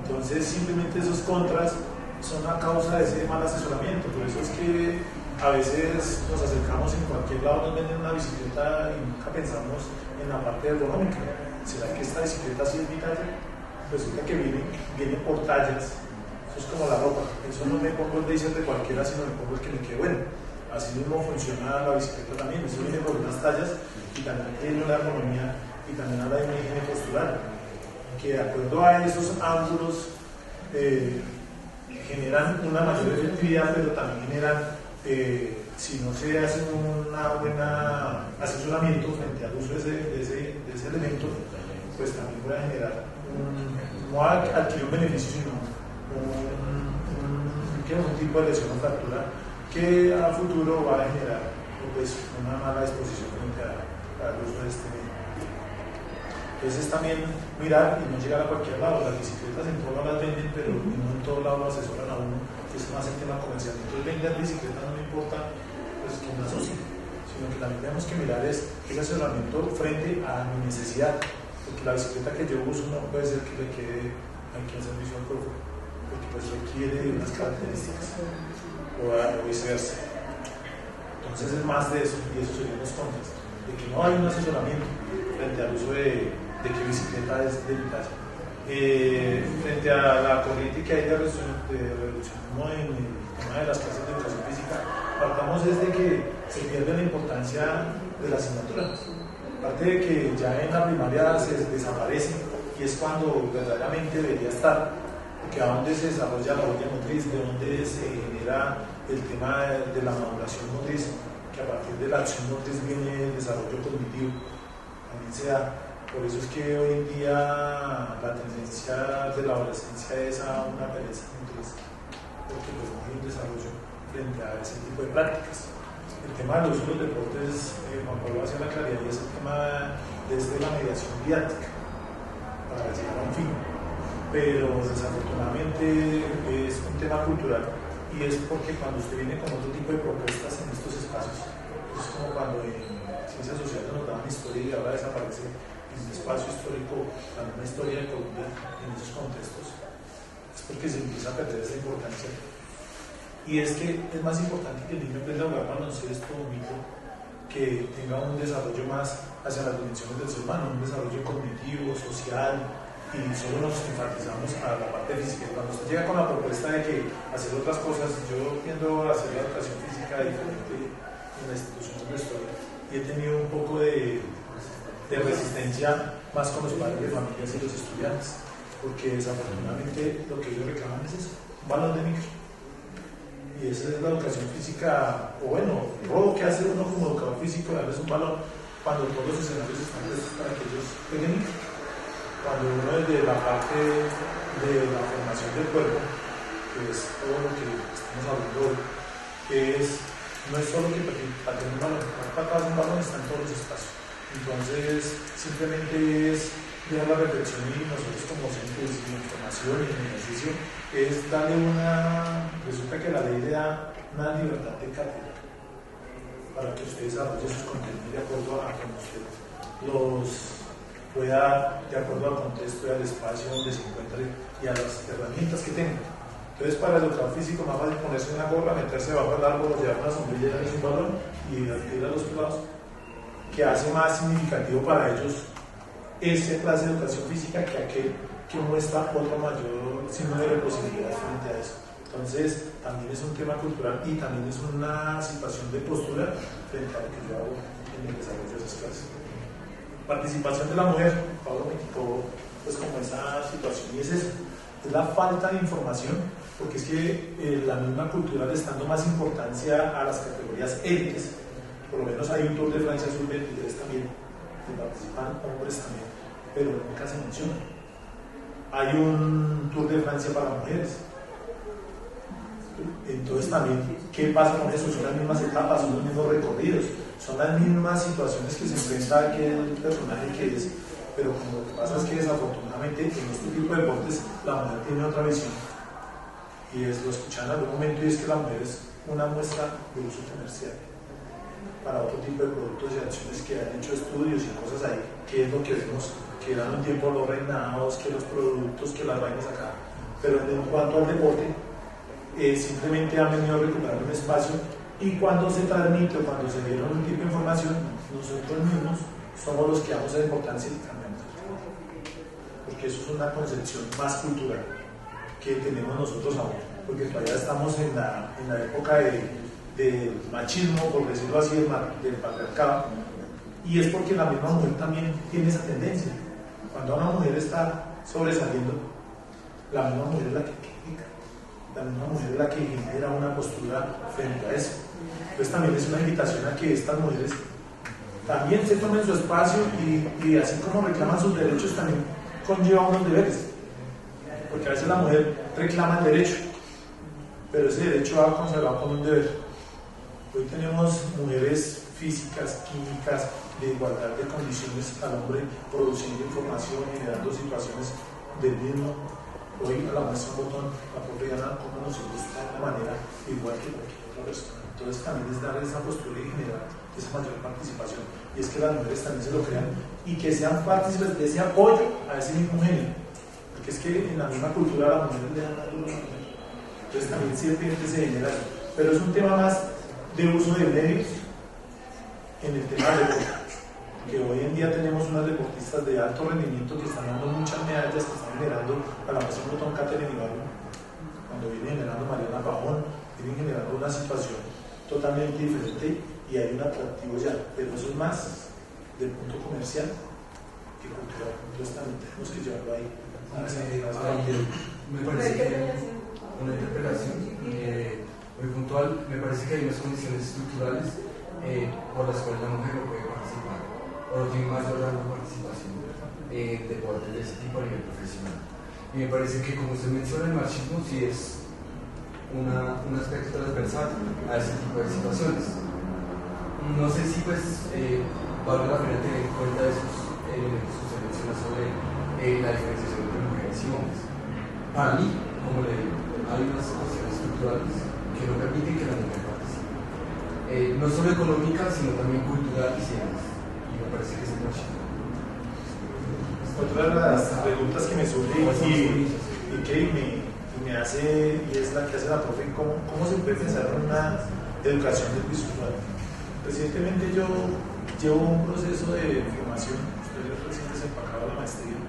Entonces simplemente esos contras son a causa de ese mal asesoramiento. Por eso es que a veces nos acercamos en cualquier lado, nos venden una bicicleta y nunca pensamos en la parte ergonómica. ¿Será que esta bicicleta sí es mi talla? Resulta que viene por tallas. Eso es como la ropa. Eso no me pongo el blazer de cualquiera, sino me pongo el que me quede bueno. Así mismo funciona la bicicleta también. Eso viene por unas tallas, y también tiene una ergonomía, y también habla de una higiene postural, que de acuerdo a esos ángulos generan una mayor efectividad, pero también generan, si no se hace un buena asesoramiento frente al uso de ese elemento, pues también puede generar no adquirir un beneficio, sino un tipo de lesión o fractura que a futuro va a generar pues, una mala disposición frente al uso de este medio. Entonces es también mirar y no llegar a cualquier lado. Las bicicletas en todos lados las venden, pero no en todos lados lo asesoran a uno, que es más el tema comercial. Entonces vender bicicletas no me importa pues, quién la asocie, sino que también tenemos que mirar ese asesoramiento frente a mi necesidad, porque la bicicleta que yo uso no puede ser que le quede aquí en servicio al cuerpo, porque pues requiere de unas características, o viceversa. Entonces es más de eso, y esos serían los contras, de que no hay un asesoramiento frente al uso de qué bicicleta es de mi talla. Frente a la corriente que hay de reduccionismo en el tema de las clases de educación física, partamos desde que se pierde la importancia de la asignatura. Aparte de que ya en la primaria se desaparece, y es cuando verdaderamente debería estar, porque a dónde se desarrolla la huella motriz, de dónde se genera el tema de la maduración motriz, que a partir de la acción motriz viene el desarrollo cognitivo, también se da. Por eso es que hoy en día la tendencia de la adolescencia es a una pereza nutriz, porque pues no hay un desarrollo frente a ese tipo de prácticas. El tema del uso de los deportes, Juan Pablo hacía la claridad, y es el tema desde la mediación didáctica para llegar a un fin, pero desafortunadamente es un tema cultural, y es porque cuando usted viene con otro tipo de propuestas en estos espacios, es como cuando en ciencias sociales nos daban historia y ahora desaparece en un espacio histórico, cuando una historia de Colombia en esos contextos, es porque se empieza a perder esa importancia. Y es que es más importante que el niño aprenda a jugar baloncesto o micro, que tenga un desarrollo más hacia las dimensiones del ser humano, un desarrollo cognitivo, social, y solo nos enfatizamos a la parte física. Cuando usted llega con la propuesta de que hacer otras cosas, yo tiendo a hacer la educación física diferente en la institución donde estoy, y he tenido un poco de resistencia más con los padres de familias y los estudiantes, porque desafortunadamente lo que ellos reclaman es eso, un balón de micro. Y esa es la educación física, o bueno, el robo que hace uno como educador físico, darles un balón cuando todos los escenarios están prestos para que ellos jueguen micro. Cuando uno desde la parte de la formación del cuerpo, que es todo lo que estamos hablando hoy, no es solo que para tener un balón, para atrás un balón está en todos los espacios. Entonces, simplemente es dejar la reflexión, y nosotros como centros de información y en ejercicio, es darle resulta que la ley le da una libertad de cátedra para que usted desarrolle sus contenidos de acuerdo a como usted los pueda, de acuerdo al contexto y al espacio donde se encuentre y a las herramientas que tenga. Entonces, para el educador físico, más fácil ponerse una gorra, meterse bajo el árbol, llevar una sombrilla y un balón y ir a los pelados, que hace más significativo para ellos esa clase de educación física que aquel que muestra otro mayor signo de posibilidad frente a eso. Entonces, también es un tema cultural y también es una situación de postura frente a lo que yo hago en el desarrollo de esas clases. Participación de la mujer, Pablo me quitó pues como esa situación, y es eso, es la falta de información, porque es que la misma cultura le está dando más importancia a las categorías élites. Por lo menos hay un Tour de Francia Sub-23 también, que participan hombres también, pero nunca se menciona. Hay un Tour de Francia para mujeres. Entonces también, ¿qué pasa con eso? Son las mismas etapas, son los mismos recorridos, son las mismas situaciones que se enfrenta aquel personaje que es, pero como lo que pasa es que desafortunadamente en este tipo de deportes la mujer tiene otra visión, y es, lo escuchan en algún momento, y es que la mujer es una muestra de uso comercial para otro tipo de productos y acciones que han hecho estudios y cosas ahí, que es lo que vemos, que eran un tiempo los reinados, que los productos, que las vainas acá, pero en cuanto al deporte, simplemente han venido a recuperar un espacio, y cuando se transmite o cuando se dieron un tipo de información, nosotros mismos somos los que damos esa importancia y cambiamos, porque eso es una concepción más cultural que tenemos nosotros ahora, porque todavía estamos en la época del machismo, por decirlo así, del patriarcado, y es porque la misma mujer también tiene esa tendencia. Cuando una mujer está sobresaliendo, la misma mujer es la que critica, la misma mujer es la que genera una postura frente a eso. Entonces también es una invitación a que estas mujeres también se tomen su espacio, y así como reclaman sus derechos, también conlleva unos deberes, porque a veces la mujer reclama el derecho, pero ese derecho va conservado con un deber. Hoy tenemos mujeres físicas, químicas, de igualdad de condiciones al hombre, produciendo información, generando situaciones del mismo. Hoy a la muestra un botón, la propia Diana, como nos ilustra de una manera igual que cualquier otra persona. Entonces también es darle esa postura y generar esa mayor participación. Y es que las mujeres también se lo crean, y que sean partícipes de ese apoyo a ese mismo género. Porque es que en la misma cultura a la mujer le dan algo a la mujer. Entonces también siempre se genera eso. Pero es un tema más de uso de medios en el tema del deporte, que hoy en día tenemos unas deportistas de alto rendimiento que están dando muchas medallas, que están generando a la mesa un botón Catherine Ibarra, cuando viene generando Mariana Pajón, vienen generando una situación totalmente diferente, y hay un atractivo ya, pero eso es más del punto comercial que cultural. Entonces también tenemos que llevarlo ahí. Me parece que una interpelación muy puntual, me parece que hay unas condiciones estructurales por las cuales la mujer no puede participar o no tienen más órgano de participación en deportes de ese tipo a nivel profesional. Y me parece que, como usted menciona, el machismo sí es un aspecto transversal a ese tipo de situaciones. No sé si vale la pena tener en cuenta esos elementos que usted menciona sobre la diferenciación entre mujeres y hombres. Para mí, como le digo, hay unas cuestiones estructurales que no permiten que la mujer participe. No solo económica, sino también cultural y ciencias. Y me parece que es el machismo. Otra de las preguntas que me surge y que me hace, y es la que hace la profe, ¿cómo se puede pensar en una educación del visual? Recientemente yo llevo un proceso de formación, estoy recién desempacado de la maestría,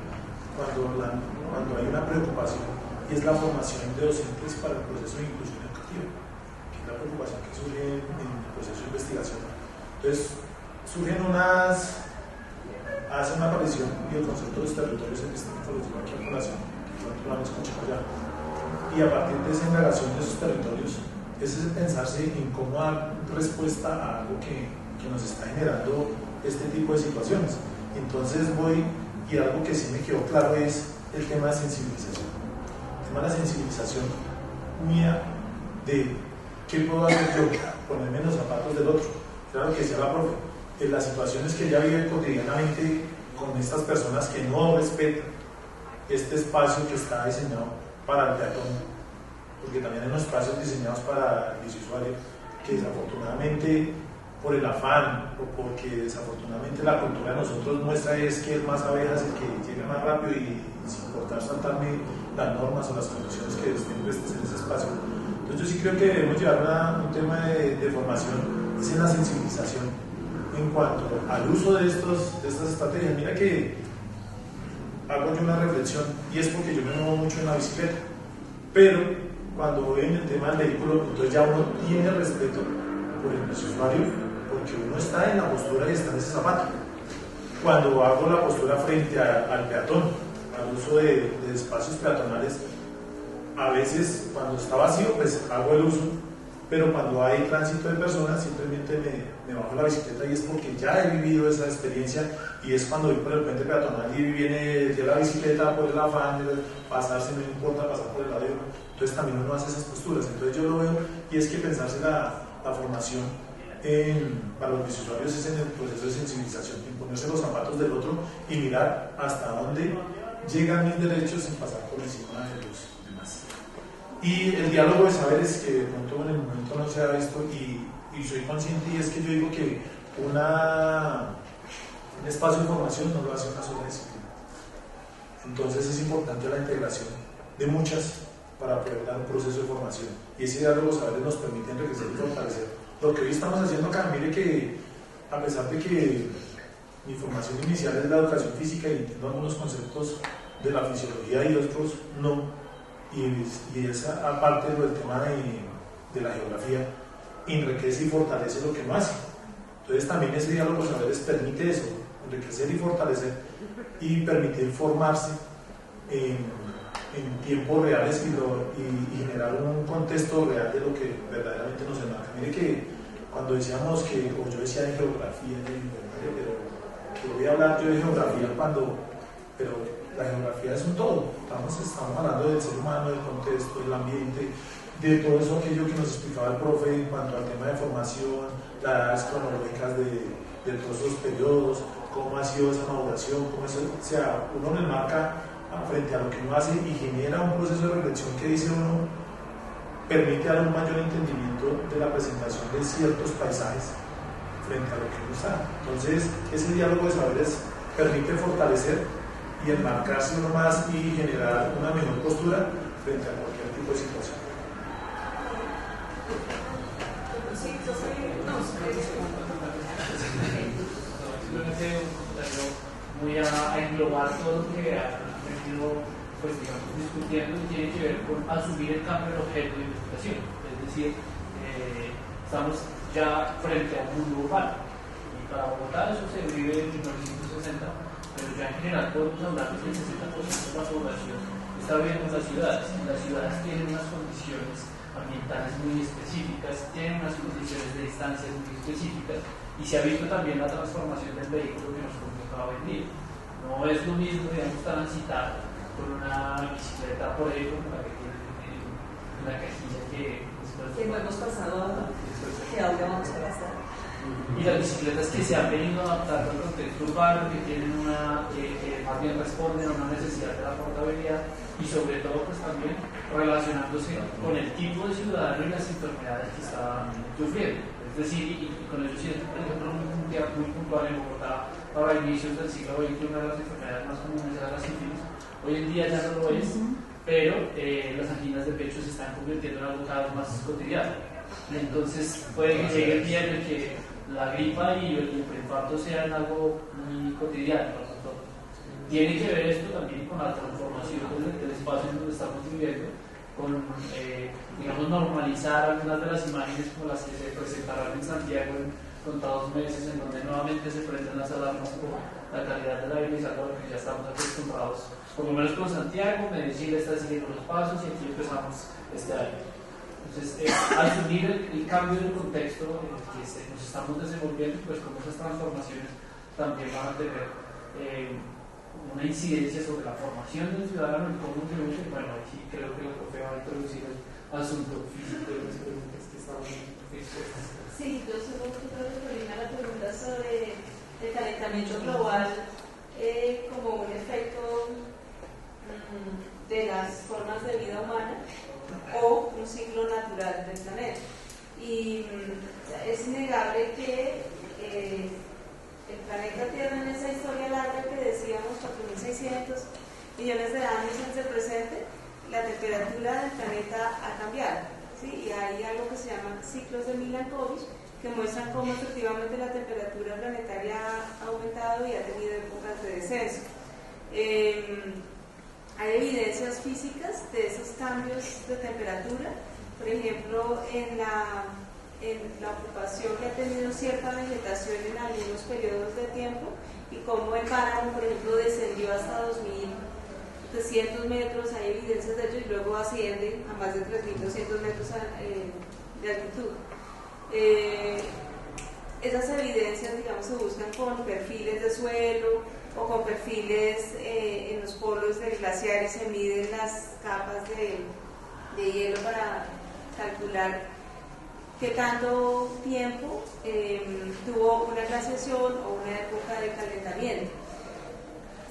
cuando hay una preocupación, y es la formación de docentes para el proceso de inclusión educativa, que es la preocupación que surge en el proceso de investigación. Entonces, hace una aparición y el concepto de los territorios epistémicos aquí en colación, que lo han escuchado ya. Y a partir de esa indagación de esos territorios, es pensarse en cómo dar respuesta a algo que nos está generando este tipo de situaciones. Entonces y algo que sí me quedó claro es el tema de sensibilización. El tema de la sensibilización mía de qué puedo hacer yo, ponerme en los zapatos del otro. Claro que decía la profe, en las situaciones que ella vive cotidianamente con estas personas que no respetan este espacio que está diseñado para el peatón, porque también hay unos espacios diseñados para el usuario que desafortunadamente por el afán o porque desafortunadamente la cultura de nosotros muestra es que el más abejas, el que llega más rápido y sin importar saltarme las normas o las condiciones que estén puestas en ese espacio. Entonces yo sí creo que debemos llevar un tema de formación, es en la sensibilización en cuanto al uso de estas estrategias. Mira que hago yo una reflexión y es porque yo me muevo mucho en la bicicleta, pero cuando voy en el tema del vehículo, entonces ya uno tiene respeto por el usuario, porque uno está en la postura y está en ese zapato. Cuando hago la postura frente al peatón, al uso de espacios peatonales, a veces cuando está vacío, pues hago el uso, pero cuando hay tránsito de personas, simplemente me bajo la bicicleta y es porque ya he vivido esa experiencia y es cuando voy por el puente peatonal y viene ya la bicicleta por el afán de pasarse, no importa pasar por el lado. Entonces también uno hace esas posturas. Entonces yo lo veo y es que pensarse la formación para los usuarios es en el proceso de sensibilización, en ponerse los zapatos del otro y mirar hasta dónde llegan mis derechos sin pasar por encima de los demás. Y el diálogo de saberes que de pronto en el momento no se ha visto y soy consciente, y es que yo digo que un espacio de formación no lo hace una sola disciplina. Entonces es importante la integración de muchas para poder dar un proceso de formación, y ese diálogo de saberes nos permite enriquecer y fortalecer lo que hoy estamos haciendo acá. Mire que a pesar de que mi formación inicial es la educación física y entiendo algunos conceptos de la fisiología y otros no, y esa aparte del tema de la geografía enriquece y fortalece lo que no hace. Entonces también ese diálogo de saberes permite eso, enriquecer y fortalecer y permitir formarse en tiempos reales y generar un contexto real de lo que verdaderamente nos enmarca. Mire que cuando decíamos que, o yo decía de geografía, pero que voy a hablar yo de geografía pero la geografía es un todo. Estamos hablando del ser humano, del contexto, del ambiente, de todo eso aquello que nos explicaba el profe en cuanto al tema de formación, las cronológicas de todos esos periodos, cómo ha sido esa maduración, cómo eso, o sea, uno le marca frente a lo que uno hace y genera un proceso de reflexión que dice uno, permite dar un mayor entendimiento de la presentación de ciertos paisajes frente a lo que uno está. Entonces, ese diálogo de saberes permite fortalecer y enmarcarse uno más y generar una mejor postura frente a cualquier tipo de situación. Sí, yo soy... No, simplemente un comentario muy a englobar todo lo que ha venido, pues, digamos, discutiendo, y tiene que ver con asumir el cambio del objeto de investigación. Es decir, estamos ya frente a un mundo urbano, y para Bogotá eso se vive en 1960, pero ya en general podemos hablar de que el 60% de la población es está viviendo en las ciudades. Las ciudades tienen unas condiciones ambientales muy específicas, tienen unas condiciones de distancia muy específicas, y se ha visto también la transformación del vehículo que nos convoca hoy en día. No es lo mismo, digamos, transitar con una bicicleta, por ejemplo, la que tiene una cajilla que después... Que no hemos pasado ahora, que ahora vamos a pasar. Y las bicicletas que se han venido adaptando al contexto urbano, que tienen una, más bien responden a una necesidad de la portabilidad, y sobre todo pues también relacionándose con el tipo de ciudadano y las enfermedades que está sufriendo. Es decir, y con ello siento, por ejemplo, un día muy puntual en Bogotá, para inicios del siglo XXI, una de las enfermedades más comunes era la sífilis. Hoy en día ya no lo es, pero las anginas de pecho se están convirtiendo en algo cada vez más cotidiano. Entonces puede que llegue el día en el que la gripa y el preinfarto sean algo muy cotidiano para nosotros. Tiene que ver esto también con la transformación del espacio en donde estamos viviendo, con, digamos, normalizar algunas de las imágenes como las que se presentarán en Santiago en contados meses, en donde nuevamente se prenden las alarmas por la calidad del aire, y es algo a lo que ya estamos acostumbrados, por lo menos con Santiago. Medellín está siguiendo los pasos y aquí empezamos este año. Entonces, asumir el cambio del contexto en el que nos estamos desenvolviendo, pues como esas transformaciones también van a tener una incidencia sobre la formación del ciudadano y cómo se usa. Bueno, aquí creo que la profe va a introducir el asunto físico de las preguntas que estamos expuestas. Sí, yo solo quiero referirme a la pregunta sobre el calentamiento global como un efecto de las formas de vida humana o un ciclo natural del planeta. Y es innegable que el planeta Tierra, en esa historia larga que decíamos, 4.600 millones de años antes del presente, la temperatura del planeta ha cambiado, ¿sí? Y hay algo que se llama ciclos de Milankovitch, que muestran cómo efectivamente la temperatura planetaria ha aumentado y ha tenido épocas de descenso. Hay evidencias físicas de esos cambios de temperatura, por ejemplo, en la ocupación que ha tenido cierta vegetación en algunos periodos de tiempo, y cómo el páramo, por ejemplo, descendió hasta 2.300 metros, hay evidencias de ello, y luego asciende a más de 3.200 metros de altitud. Esas evidencias, digamos, se buscan con perfiles de suelo o con perfiles en los polos del glaciar, y se miden las capas de hielo para calcular qué tanto tiempo tuvo una glaciación o una época de calentamiento.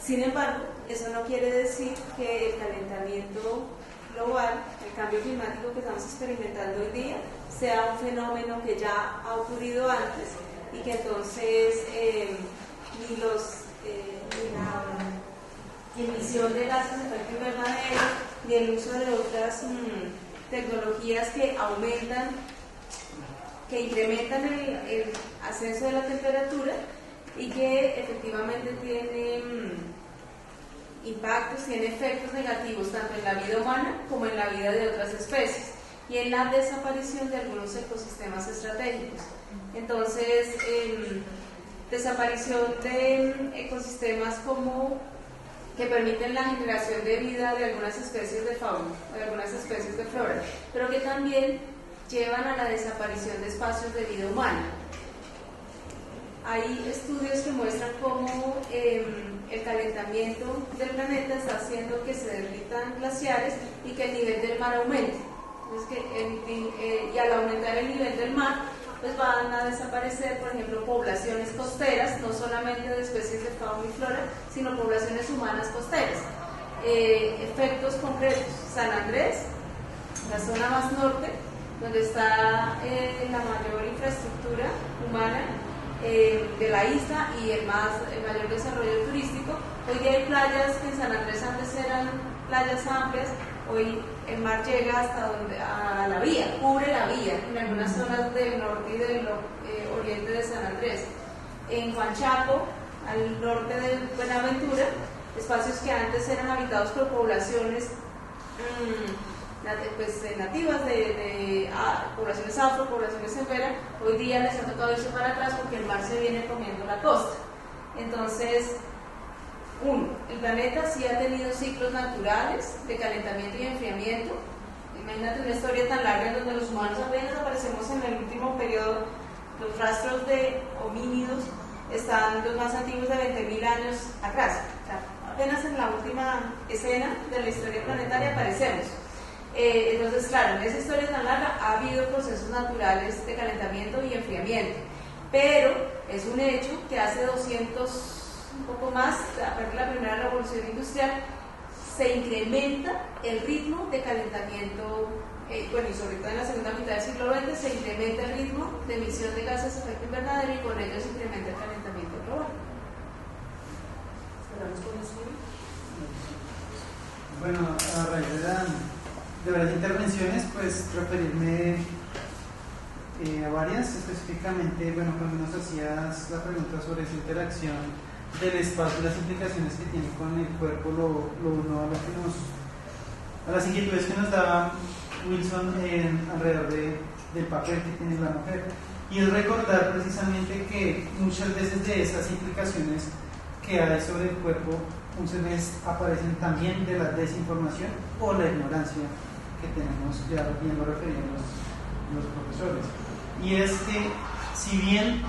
Sin embargo, eso no quiere decir que el calentamiento global, el cambio climático que estamos experimentando hoy día, sea un fenómeno que ya ha ocurrido antes, y que entonces ni la emisión de gases de efecto invernadero ni el uso de otras tecnologías que aumentan, que incrementan el ascenso de la temperatura y que efectivamente tienen impactos, tienen efectos negativos tanto en la vida humana como en la vida de otras especies y en la desaparición de algunos ecosistemas estratégicos. Entonces, desaparición de ecosistemas como que permiten la generación de vida de algunas especies de fauna, de algunas especies de flora, pero que también llevan a la desaparición de espacios de vida humana. Hay estudios que muestran cómo el calentamiento del planeta está haciendo que se derritan glaciares y que el nivel del mar aumente. Entonces, y al aumentar el nivel del mar, pues van a desaparecer, por ejemplo, poblaciones costeras, no solamente de especies de fauna y flora, sino poblaciones humanas costeras. Efectos concretos: San Andrés, la zona más norte, donde está la mayor infraestructura humana de la isla y el mayor desarrollo turístico. Hoy día hay playas que en San Andrés antes eran playas amplias, hoy el mar llega hasta a la vía, cubre la vía en algunas zonas del norte y del oriente de San Andrés. En Juan Chaco, al norte de Buenaventura, espacios que antes eran habitados por poblaciones nativas de poblaciones afro, poblaciones embera, hoy día les ha tocado irse para atrás porque el mar se viene comiendo la costa. Entonces, Uno, el planeta sí ha tenido ciclos naturales de calentamiento y enfriamiento. Imagínate una historia tan larga en donde los humanos apenas aparecemos en el último periodo. Los rastros de homínidos están los más antiguos de 20.000 años atrás. O sea, apenas en la última escena de la historia planetaria aparecemos. Entonces, claro, en esa historia tan larga ha habido procesos naturales de calentamiento y enfriamiento. Pero es un hecho que hace 200, un poco más, a partir de la primera revolución industrial, se incrementa el ritmo de calentamiento, bueno, y sobre todo en la segunda mitad del siglo XX, se incrementa el ritmo de emisión de gases de efecto invernadero y con ello se incrementa el calentamiento global. ¿Esperamos con eso? Bueno, a raíz de varias intervenciones, pues referirme a varias, específicamente, bueno, cuando nos hacías la pregunta sobre esa interacción del espacio y las implicaciones que tiene con el cuerpo, lo uno a las inquietudes que nos daba Wilson alrededor del papel que tiene la mujer, y es recordar precisamente que muchas veces de esas implicaciones que hay sobre el cuerpo muchas veces aparecen también de la desinformación o la ignorancia que tenemos, ya bien lo referimos los profesores, y es que si bien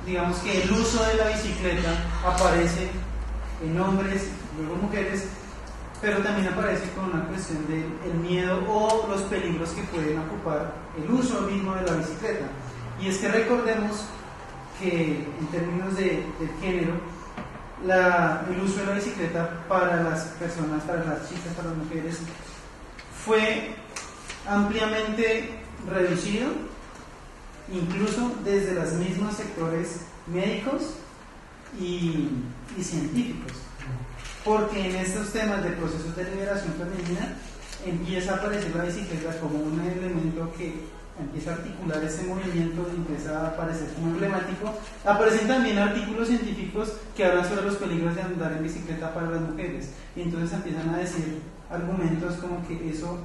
digamos que el uso de la bicicleta aparece en hombres, luego mujeres, pero también aparece con una cuestión del miedo o los peligros que pueden ocupar el uso mismo de la bicicleta. Y es que recordemos que en términos de género, el uso de la bicicleta para las personas, para las chicas, para las mujeres, fue ampliamente reducido, incluso desde los mismos sectores médicos y científicos, porque en estos temas de procesos de liberación femenina empieza a aparecer la bicicleta como un elemento que empieza a articular ese movimiento y empieza a aparecer como emblemático. Aparecen también artículos científicos que hablan sobre los peligros de andar en bicicleta para las mujeres, y entonces empiezan a decir argumentos como que eso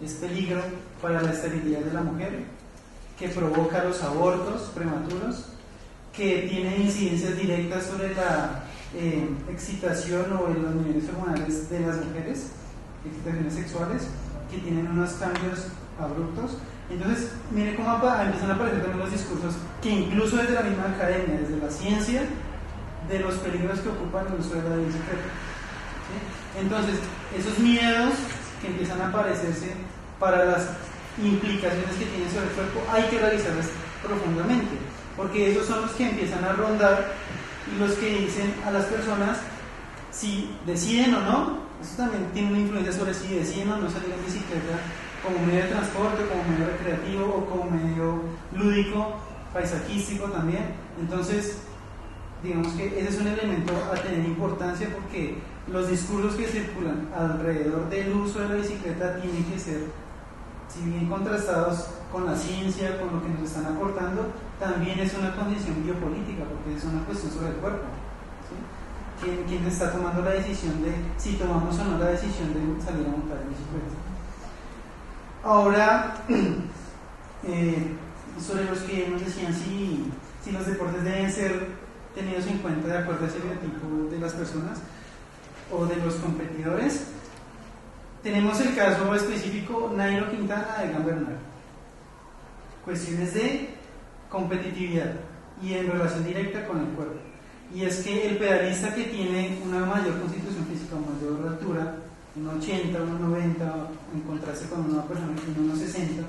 es peligro para la esterilidad de la mujer, que provoca los abortos prematuros, que tiene incidencias directas sobre la excitación o en los niveles hormonales de las mujeres, excitaciones sexuales, que tienen unos cambios abruptos. Entonces, mire cómo empiezan a aparecer también los discursos que incluso desde la misma academia, desde la ciencia, de los peligros que ocupan el uso de la bicicleta. ¿Sí? Entonces, esos miedos que empiezan a aparecerse para las implicaciones que tienen sobre el cuerpo, hay que revisarlas profundamente, porque esos son los que empiezan a rondar y los que dicen a las personas si deciden o no. Eso también tiene una influencia sobre si deciden o no salir en bicicleta como medio de transporte, como medio recreativo o como medio lúdico, paisajístico también. Entonces, digamos que ese es un elemento a tener importancia, porque los discursos que circulan alrededor del uso de la bicicleta tienen que ser, si bien contrastados con la ciencia, con lo que nos están aportando, también es una condición biopolítica, porque es una cuestión sobre el cuerpo. ¿Sí? ¿Quién está tomando la decisión de si tomamos o no la decisión de salir a montar en bicicleta? Ahora, sobre los que nos decían si los deportes deben ser tenidos en cuenta de acuerdo a ese biotipo de las personas o de los competidores, tenemos el caso específico Nairo Quintana de Egan Bernal. Cuestiones de competitividad y en relación directa con el cuerpo. Y es que el pedalista que tiene una mayor constitución física, mayor altura, 1,80, 1,90, encontrarse con una persona que tiene 1,60,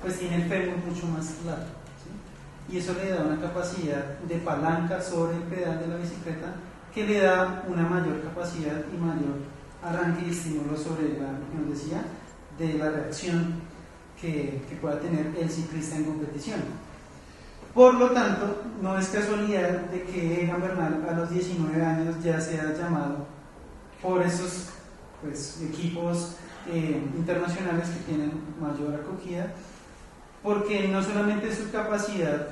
pues tiene el fémur mucho más largo, ¿sí? Y eso le da una capacidad de palanca sobre el pedal de la bicicleta que le da una mayor capacidad y mayor arranque y estímulo sobre lo que nos decía, de la reacción que pueda tener el ciclista en competición. Por lo tanto, no es casualidad de que Egan Bernal a los 19 años ya sea llamado por esos equipos internacionales que tienen mayor acogida, porque no solamente su capacidad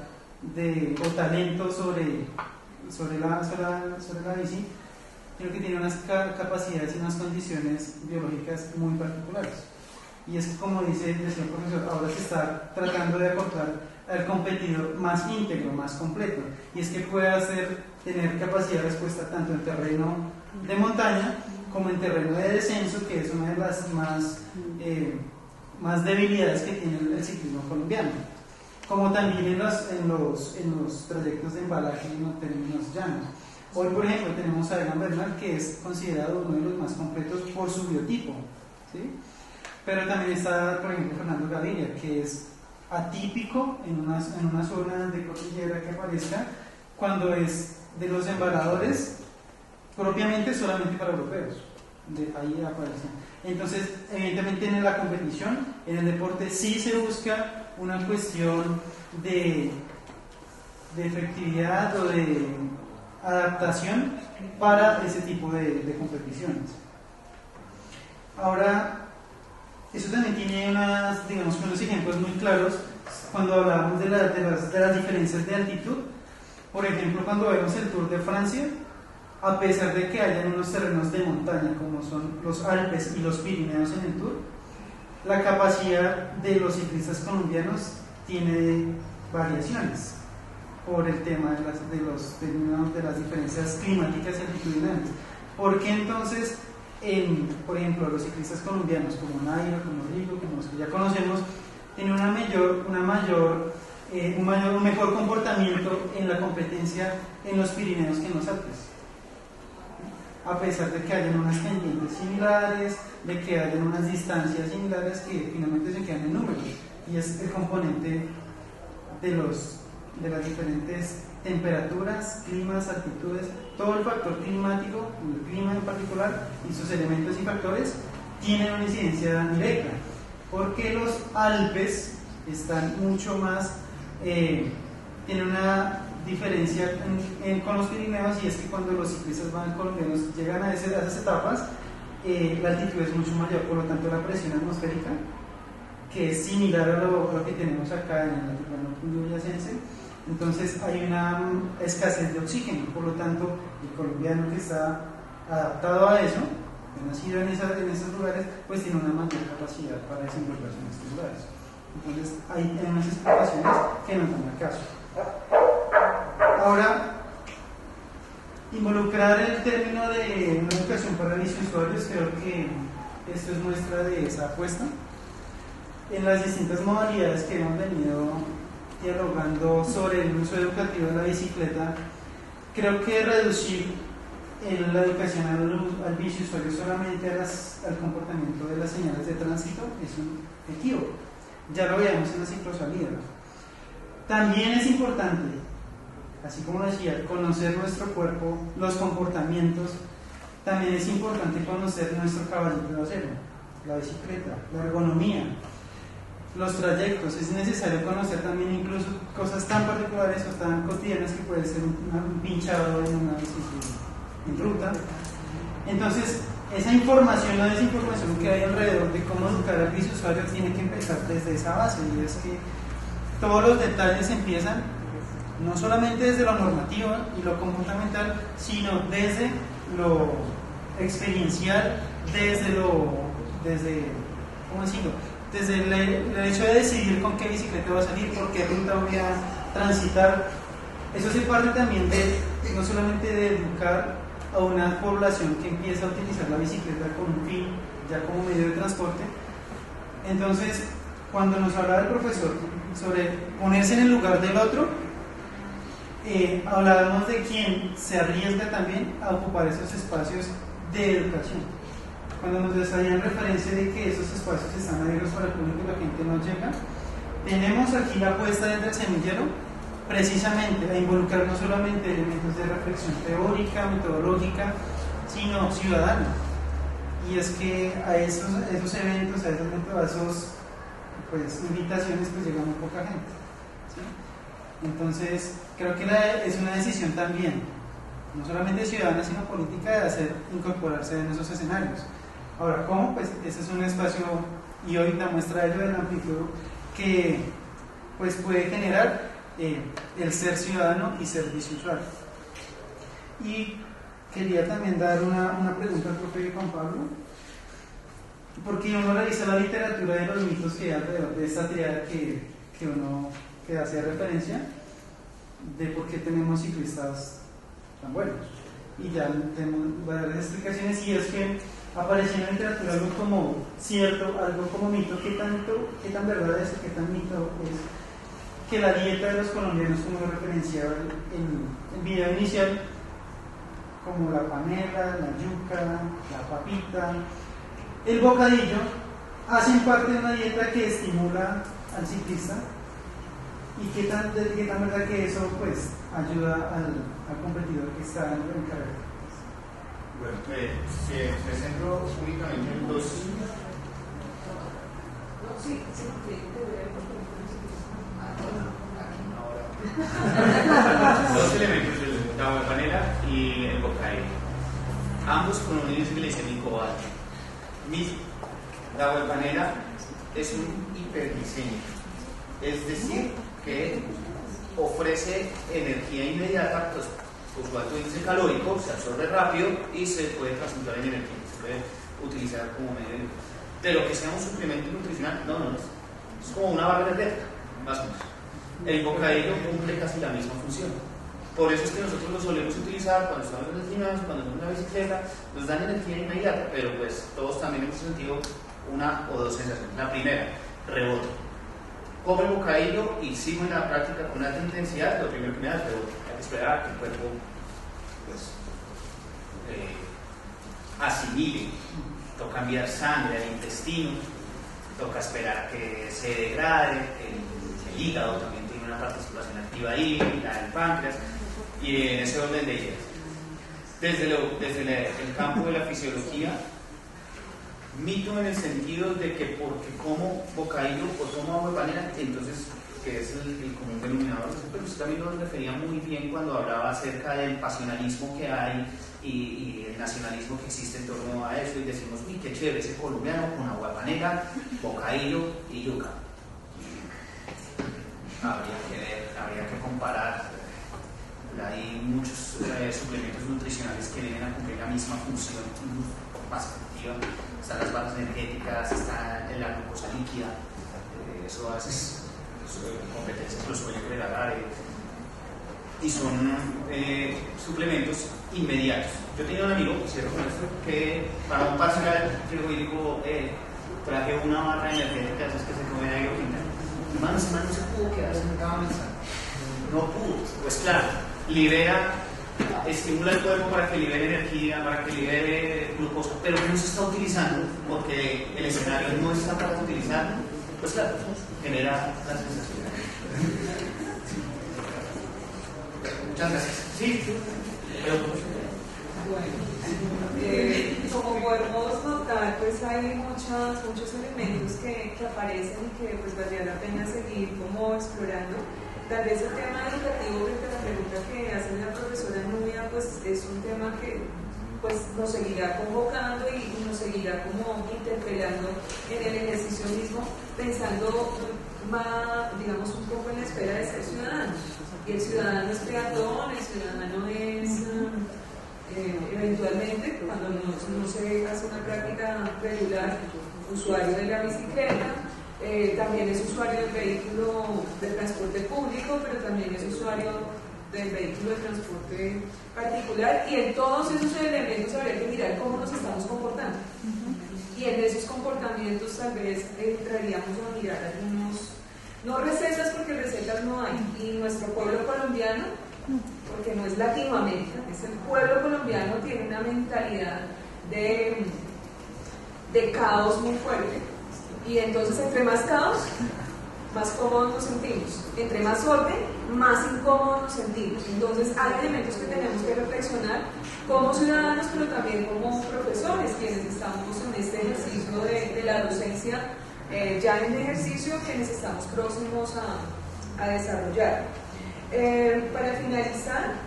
o talento sobre la bici, sino que tiene unas capacidades y unas condiciones biológicas muy particulares. Y es como decía el profesor, ahora se está tratando de acortar al competidor más íntegro, más completo, y es que pueda tener capacidad de respuesta tanto en terreno de montaña como en terreno de descenso, que es una de las más debilidades que tiene el ciclismo colombiano, como también en los trayectos de embalaje en los términos llanos. Hoy, por ejemplo, tenemos a Egan Bernal, que es considerado uno de los más completos por su biotipo, ¿sí? Pero también está, por ejemplo, Fernando Gaviria, que es atípico en una zona de cordillera que aparezca cuando es de los embaladores propiamente solamente para europeos. De ahí aparece. Entonces, evidentemente en la competición, en el deporte, sí se busca una cuestión de efectividad o de adaptación para ese tipo de competiciones. Ahora, eso también tiene unos ejemplos muy claros cuando hablamos de las diferencias de altitud. Por ejemplo, cuando vemos el Tour de Francia, a pesar de que hayan unos terrenos de montaña como son los Alpes y los Pirineos en el Tour, la capacidad de los ciclistas colombianos tiene variaciones por el tema de las diferencias climáticas y altitudinales. ¿Por qué entonces, por ejemplo, los ciclistas colombianos como Nairo, como Rigo, como los que ya conocemos, tienen un mejor comportamiento en la competencia en los Pirineos que en los Alpes? A pesar de que hayan unas pendientes similares, de que hayan unas distancias similares que finalmente se quedan en números, y es el componente de las diferentes temperaturas, climas, altitudes, todo el factor climático, el clima en particular, y sus elementos y factores tienen una incidencia directa, porque los Alpes están mucho más, tienen una diferencia con los Pirineos, y es que cuando los ciclistas colombianos llegan a esas etapas, la altitud es mucho mayor, por lo tanto la presión atmosférica, que es similar a lo que tenemos acá en el altiplano cundiboyacense, entonces hay una escasez de oxígeno, por lo tanto el colombiano que está adaptado a eso, que ha nacido en esos lugares, pues tiene una mayor capacidad para desenvolverse en estos lugares. Entonces hay unas explicaciones que no dan el caso. Ahora, involucrar el término de una educación para los usuarios, creo que esto es muestra de esa apuesta. En las distintas modalidades que hemos venido dialogando sobre el uso educativo de la bicicleta, creo que reducir la educación al biciusuario solamente al comportamiento de las señales de tránsito es un equívoco. Ya lo veíamos en la ciclosalida. También es importante, así como decía, conocer nuestro cuerpo, los comportamientos. También es importante conocer nuestro caballito de acero, la bicicleta, la ergonomía, los trayectos. Es necesario conocer también incluso cosas tan particulares o tan cotidianas que puede ser un pinchado en una bicicleta en ruta. Entonces, esa información, la desinformación que hay alrededor de cómo educar al biciusuario tiene que empezar desde esa base, y es que todos los detalles empiezan no solamente desde lo normativo y lo comportamental, sino desde lo experiencial, desde el hecho de decidir con qué bicicleta va a salir, por qué ruta voy a transitar. Eso se parte también no solamente de educar a una población que empieza a utilizar la bicicleta con un fin, ya como medio de transporte. Entonces, cuando nos hablaba el profesor sobre ponerse en el lugar del otro, hablábamos de quien se arriesga también a ocupar esos espacios de educación. Cuando nos hacían referencia de que esos espacios están abiertos para el público y la gente no llega, tenemos aquí la apuesta desde el semillero, precisamente a involucrar no solamente elementos de reflexión teórica, metodológica, sino ciudadana. Y es que a esos eventos, a esas invitaciones, pues llega muy poca gente, ¿sí? Entonces, creo que es una decisión también, no solamente ciudadana, sino política, de incorporarse en esos escenarios. Ahora, ¿cómo? Pues ese es un espacio, y hoy la muestra ello de la amplitud, que pues puede generar el ser ciudadano y ser biciusuario. Y quería también dar una pregunta al profe Juan Pablo, porque uno revisa la literatura de los mitos que hay alrededor de esta triada que uno que hacía referencia de por qué tenemos ciclistas tan buenos. Y ya tenemos varias explicaciones, y es que apareció en la literatura algo como cierto, algo como mito. ¿Qué tan verdad es o qué tan mito es que la dieta de los colombianos, como lo referenciaba en el video inicial, como la panela, la yuca, la papita, el bocadillo, hacen parte de una dieta que estimula al ciclista? ¿Y qué tan verdad que eso pues ayuda al competidor que está en carrera? Bueno, me centro únicamente en dos. Dos elementos, el agua de panela y el bocadillo. Ambos con un índice glicémico alto. El agua de panela es un hiperglicémico, es decir, que ofrece energía inmediata, pues por su alto índice calórico, se absorbe rápido y se puede transmutar en energía, se puede utilizar como medio de lo que sea un suplemento nutricional. No, es como una barra energética, más o menos. El bocadillo cumple casi la misma función. Por eso es que nosotros lo solemos utilizar cuando estamos en el gimnasio, cuando estamos en la bicicleta, nos dan energía inmediata, pero pues todos también hemos sentido una o dos sensaciones. La primera, rebote. Como el bocadillo y sigo en la práctica con alta intensidad, lo primero que me da es rebote. Hay que esperar a que el cuerpo pues, asimile. Toca enviar sangre al intestino, toca esperar a que se degrade, el hígado también tiene una participación activa ahí, la del páncreas, y en ese orden de ideas. Desde el campo de la fisiología, mito en el sentido de que porque como bocadillo o tomo agua de panela, entonces, que es el común denominador, pero usted también lo refería muy bien cuando hablaba acerca del pasionalismo que hay y el nacionalismo que existe en torno a eso, y decimos, uy, qué chévere ese colombiano con agua de panela, bocadillo y yuca. Habría que comparar. Hay muchos suplementos nutricionales que vienen a cumplir la misma función más efectiva. Están las barras energéticas, está la glucosa líquida, eso hace competencias lo suele regalar, y son suplementos inmediatos. Yo tenía un amigo, cierro con esto, que para un parcial llegó y dijo, traje una barra energética, esas que se comen ahí ahorita. Hermano, ese man no se pudo quedar sentado a pensar. No pudo. Pues claro, estimula el cuerpo para que libere energía, para que libere glucosa, pero no se está utilizando porque el escenario no está para utilizarlo. Pues claro, genera la sensación. Muchas gracias. Sí, como podemos notar, pues hay muchos elementos que aparecen y que pues valdría la pena seguir como explorando. Tal vez el tema educativo, frente a la pregunta que hace la profesora Nubia, pues es un tema que pues nos seguirá convocando y nos seguirá como interpelando en el ejercicio mismo, pensando más, digamos, un poco en la espera de ser ciudadano. Y el ciudadano es peatón, el ciudadano es eventualmente, cuando no se hace una práctica regular, usuario de la bicicleta. También es usuario del vehículo de transporte público, pero también es usuario del vehículo de transporte particular, y en todos esos elementos habría que mirar cómo nos estamos comportando. Y en esos comportamientos tal vez entraríamos a mirar algunos, no recetas, porque recetas no hay, y nuestro pueblo colombiano, porque no es Latinoamérica, es el pueblo colombiano, tiene una mentalidad de caos muy fuerte. Y entonces, entre más caos, más cómodos nos sentimos. Entre más orden, más incómodos nos sentimos. Entonces, hay elementos que tenemos que reflexionar como ciudadanos, pero también como profesores, quienes estamos en este ejercicio de la docencia, ya en ejercicio, quienes estamos próximos a desarrollar. Para finalizar,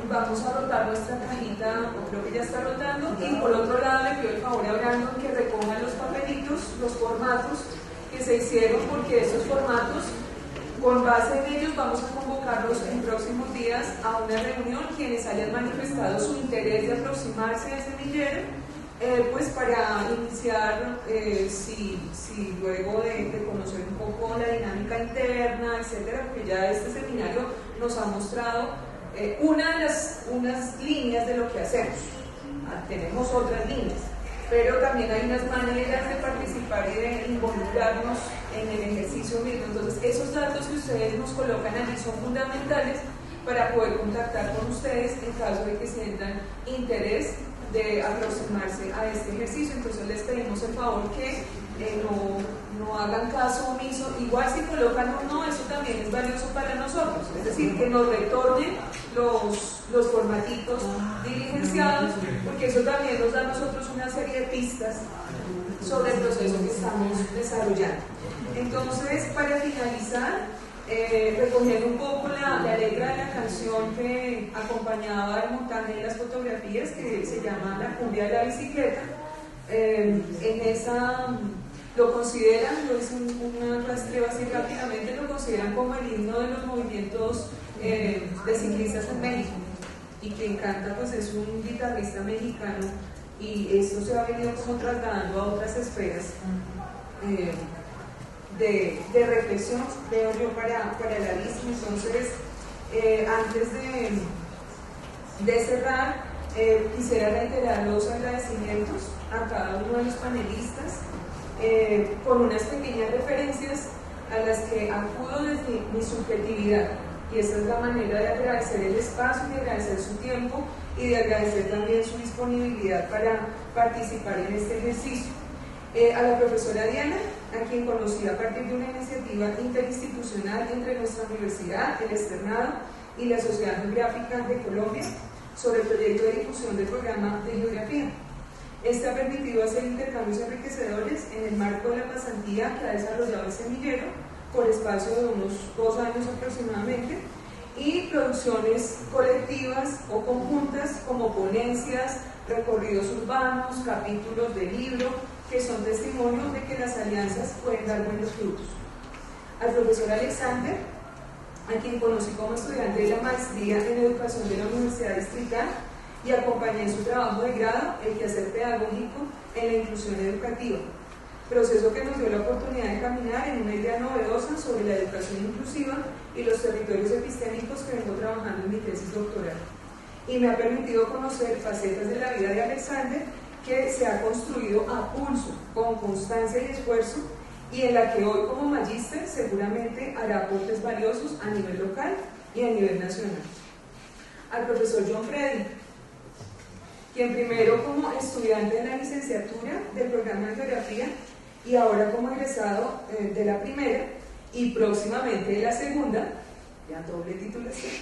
vamos a rotar nuestra cajita, o creo que ya está rotando, y por otro lado le pido el favor a Brandon que recojan los papelitos, los formatos que se hicieron, porque esos formatos, con base en ellos, vamos a convocarlos en próximos días a una reunión. Quienes hayan manifestado su interés de aproximarse a ese semillero, pues para iniciar, si luego de conocer un poco la dinámica interna, etcétera, porque ya este seminario nos ha mostrado unas líneas de lo que hacemos. Tenemos otras líneas, pero también hay unas maneras de participar y de involucrarnos en el ejercicio mismo. Entonces, esos datos que ustedes nos colocan allí son fundamentales para poder contactar con ustedes en caso de que sientan interés de aproximarse a este ejercicio. Entonces les pedimos el favor que no hagan caso omiso. Igual si colocan o no, eso también es valioso para nosotros, es decir, que nos retornen los formatitos diligenciados, porque eso también nos da a nosotros una serie de pistas sobre el proceso que estamos desarrollando. Entonces, para finalizar, recogiendo un poco la letra de la canción que acompañaba el montaje de las fotografías, que se llama La cumbia de la bicicleta. En esa lo consideran, yo hice una rastreo así rápidamente, lo consideran como el himno de los movimientos de ciclistas en México, y quien canta pues es un guitarrista mexicano, y esto se ha venido como trasladando a otras esferas de reflexión, veo yo, para la bici. Entonces, antes de cerrar, quisiera reiterar los agradecimientos a cada uno de los panelistas, con unas pequeñas referencias a las que acudo desde mi subjetividad, y esa es la manera de agradecer el espacio, de agradecer su tiempo y de agradecer también su disponibilidad para participar en este ejercicio. A la profesora Diana, a quien conocí a partir de una iniciativa interinstitucional entre nuestra universidad, el Externado y la Sociedad Geográfica de Colombia, sobre el proyecto de difusión del programa de geografía. Este ha permitido hacer intercambios enriquecedores en el marco de la pasantía que ha desarrollado el semillero por espacio de unos 2 años aproximadamente, y producciones colectivas o conjuntas como ponencias, recorridos urbanos, capítulos de libro, que son testimonios de que las alianzas pueden dar buenos frutos. Al profesor Alexander, a quien conocí como estudiante de la maestría en educación de la Universidad Distrital y acompañé en su trabajo de grado, el quehacer pedagógico en la inclusión educativa, proceso que nos dio la oportunidad de caminar en una idea novedosa sobre la educación inclusiva y los territorios epistémicos que vengo trabajando en mi tesis doctoral, y me ha permitido conocer facetas de la vida de Alexander que se ha construido a pulso, con constancia y esfuerzo, y en la que hoy como magíster seguramente hará aportes valiosos a nivel local y a nivel nacional. Al profesor John Freddy, quien primero como estudiante de la licenciatura del programa de geografía y ahora como egresado de la primera y próximamente de la segunda, ya doble titulación,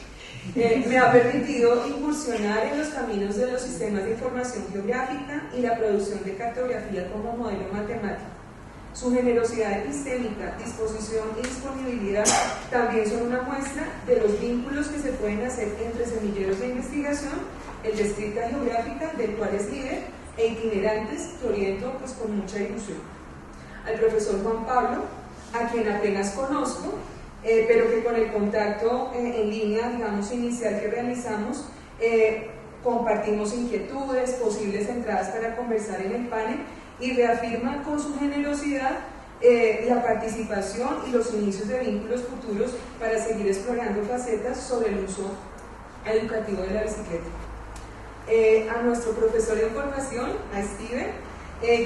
me ha permitido incursionar en los caminos de los sistemas de información geográfica y la producción de cartografía como modelo matemático. Su generosidad epistémica, disposición y disponibilidad también son una muestra de los vínculos que se pueden hacer entre semilleros de investigación, el de escrita geográfica, del cual es líder, e itinerantes que oriento pues con mucha ilusión. Al profesor Juan Pablo, a quien apenas conozco, pero que con el contacto en línea, digamos, inicial que realizamos, compartimos inquietudes, posibles entradas para conversar en el panel, y reafirma con su generosidad la participación y los inicios de vínculos futuros para seguir explorando facetas sobre el uso educativo de la bicicleta. A nuestro profesor de formación, a Steven,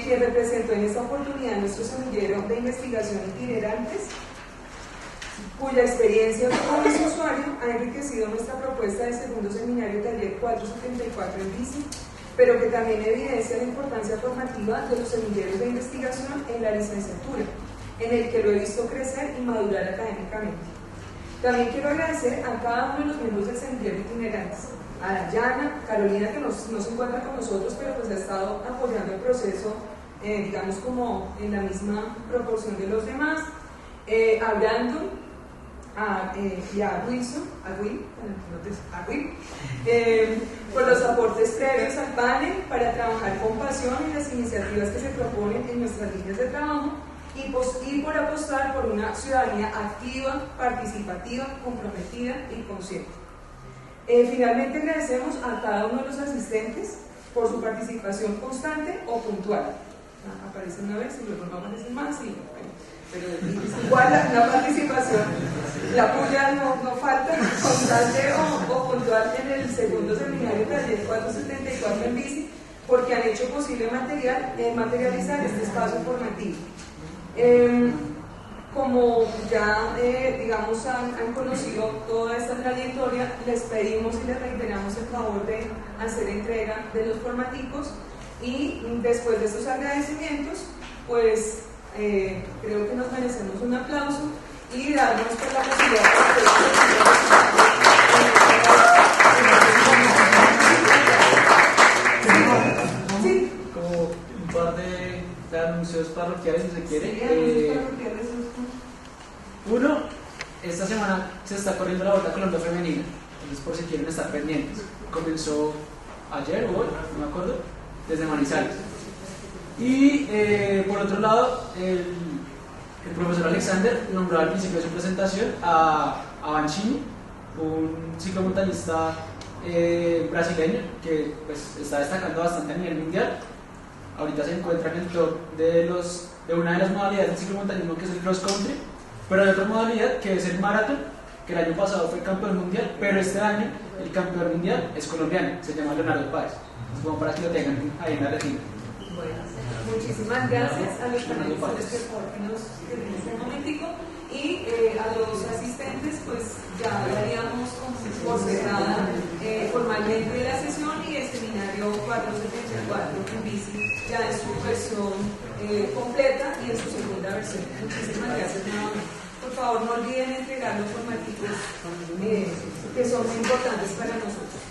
quien representó en esta oportunidad nuestro semillero de investigación itinerantes, cuya experiencia como usuario ha enriquecido nuestra propuesta de segundo seminario taller 474 en bici, pero que también evidencia la importancia formativa de los semilleros de investigación en la licenciatura, en el que lo he visto crecer y madurar académicamente. También quiero agradecer a cada uno de los miembros del semillero itinerantes, a Dayana, Carolina, que no se encuentra con nosotros, pero pues ha estado apoyando el proceso, digamos, como en la misma proporción de los demás, a Brandon, y a Wilson, por los aportes previos al panel para trabajar con pasión en las iniciativas que se proponen en nuestras líneas de trabajo, y por apostar por una ciudadanía activa, participativa, comprometida y consciente. Finalmente agradecemos a cada uno de los asistentes por su participación constante o puntual. Aparece una vez y luego no aparecen más, y, bueno, pero igual la participación, la puya no falta, constante o puntual en el segundo seminario taller 474 en bici, porque han hecho posible materializar este espacio formativo. Como ya, digamos, han conocido toda esta trayectoria, les pedimos y les reiteramos el favor de hacer entrega de los formaticos, y después de estos agradecimientos, pues creo que nos merecemos un aplauso y darnos por la posibilidad de sí, como un par de anuncios parroquiales, si se quiere. Uno, esta semana se está corriendo la Vuelta a Colombia femenina, entonces por si quieren estar pendientes. Comenzó ayer o hoy, no me acuerdo, desde Manizales. Y por otro lado, el profesor Alexander nombró al principio de su presentación a Banchini, un ciclomontañista brasileño que pues, está destacando bastante a nivel mundial. Ahorita se encuentra en el top de una de las modalidades del ciclomontañismo, que es el cross country, pero hay otra modalidad que es el maratón, que el año pasado fue campeón mundial, pero este año el campeón mundial es colombiano, se llama Leonardo Páez. Es como para que lo tengan ahí en la retina. Bueno, muchísimas gracias a los panelistas que nos tienen este momentico, y a los asistentes pues ya daríamos por cerrada formalmente la sesión, y el seminario 474 en bici ya en su versión completa y en su segunda versión. Muchísimas gracias nuevamente. Por favor, no olviden entregar los formativos que son muy importantes para nosotros.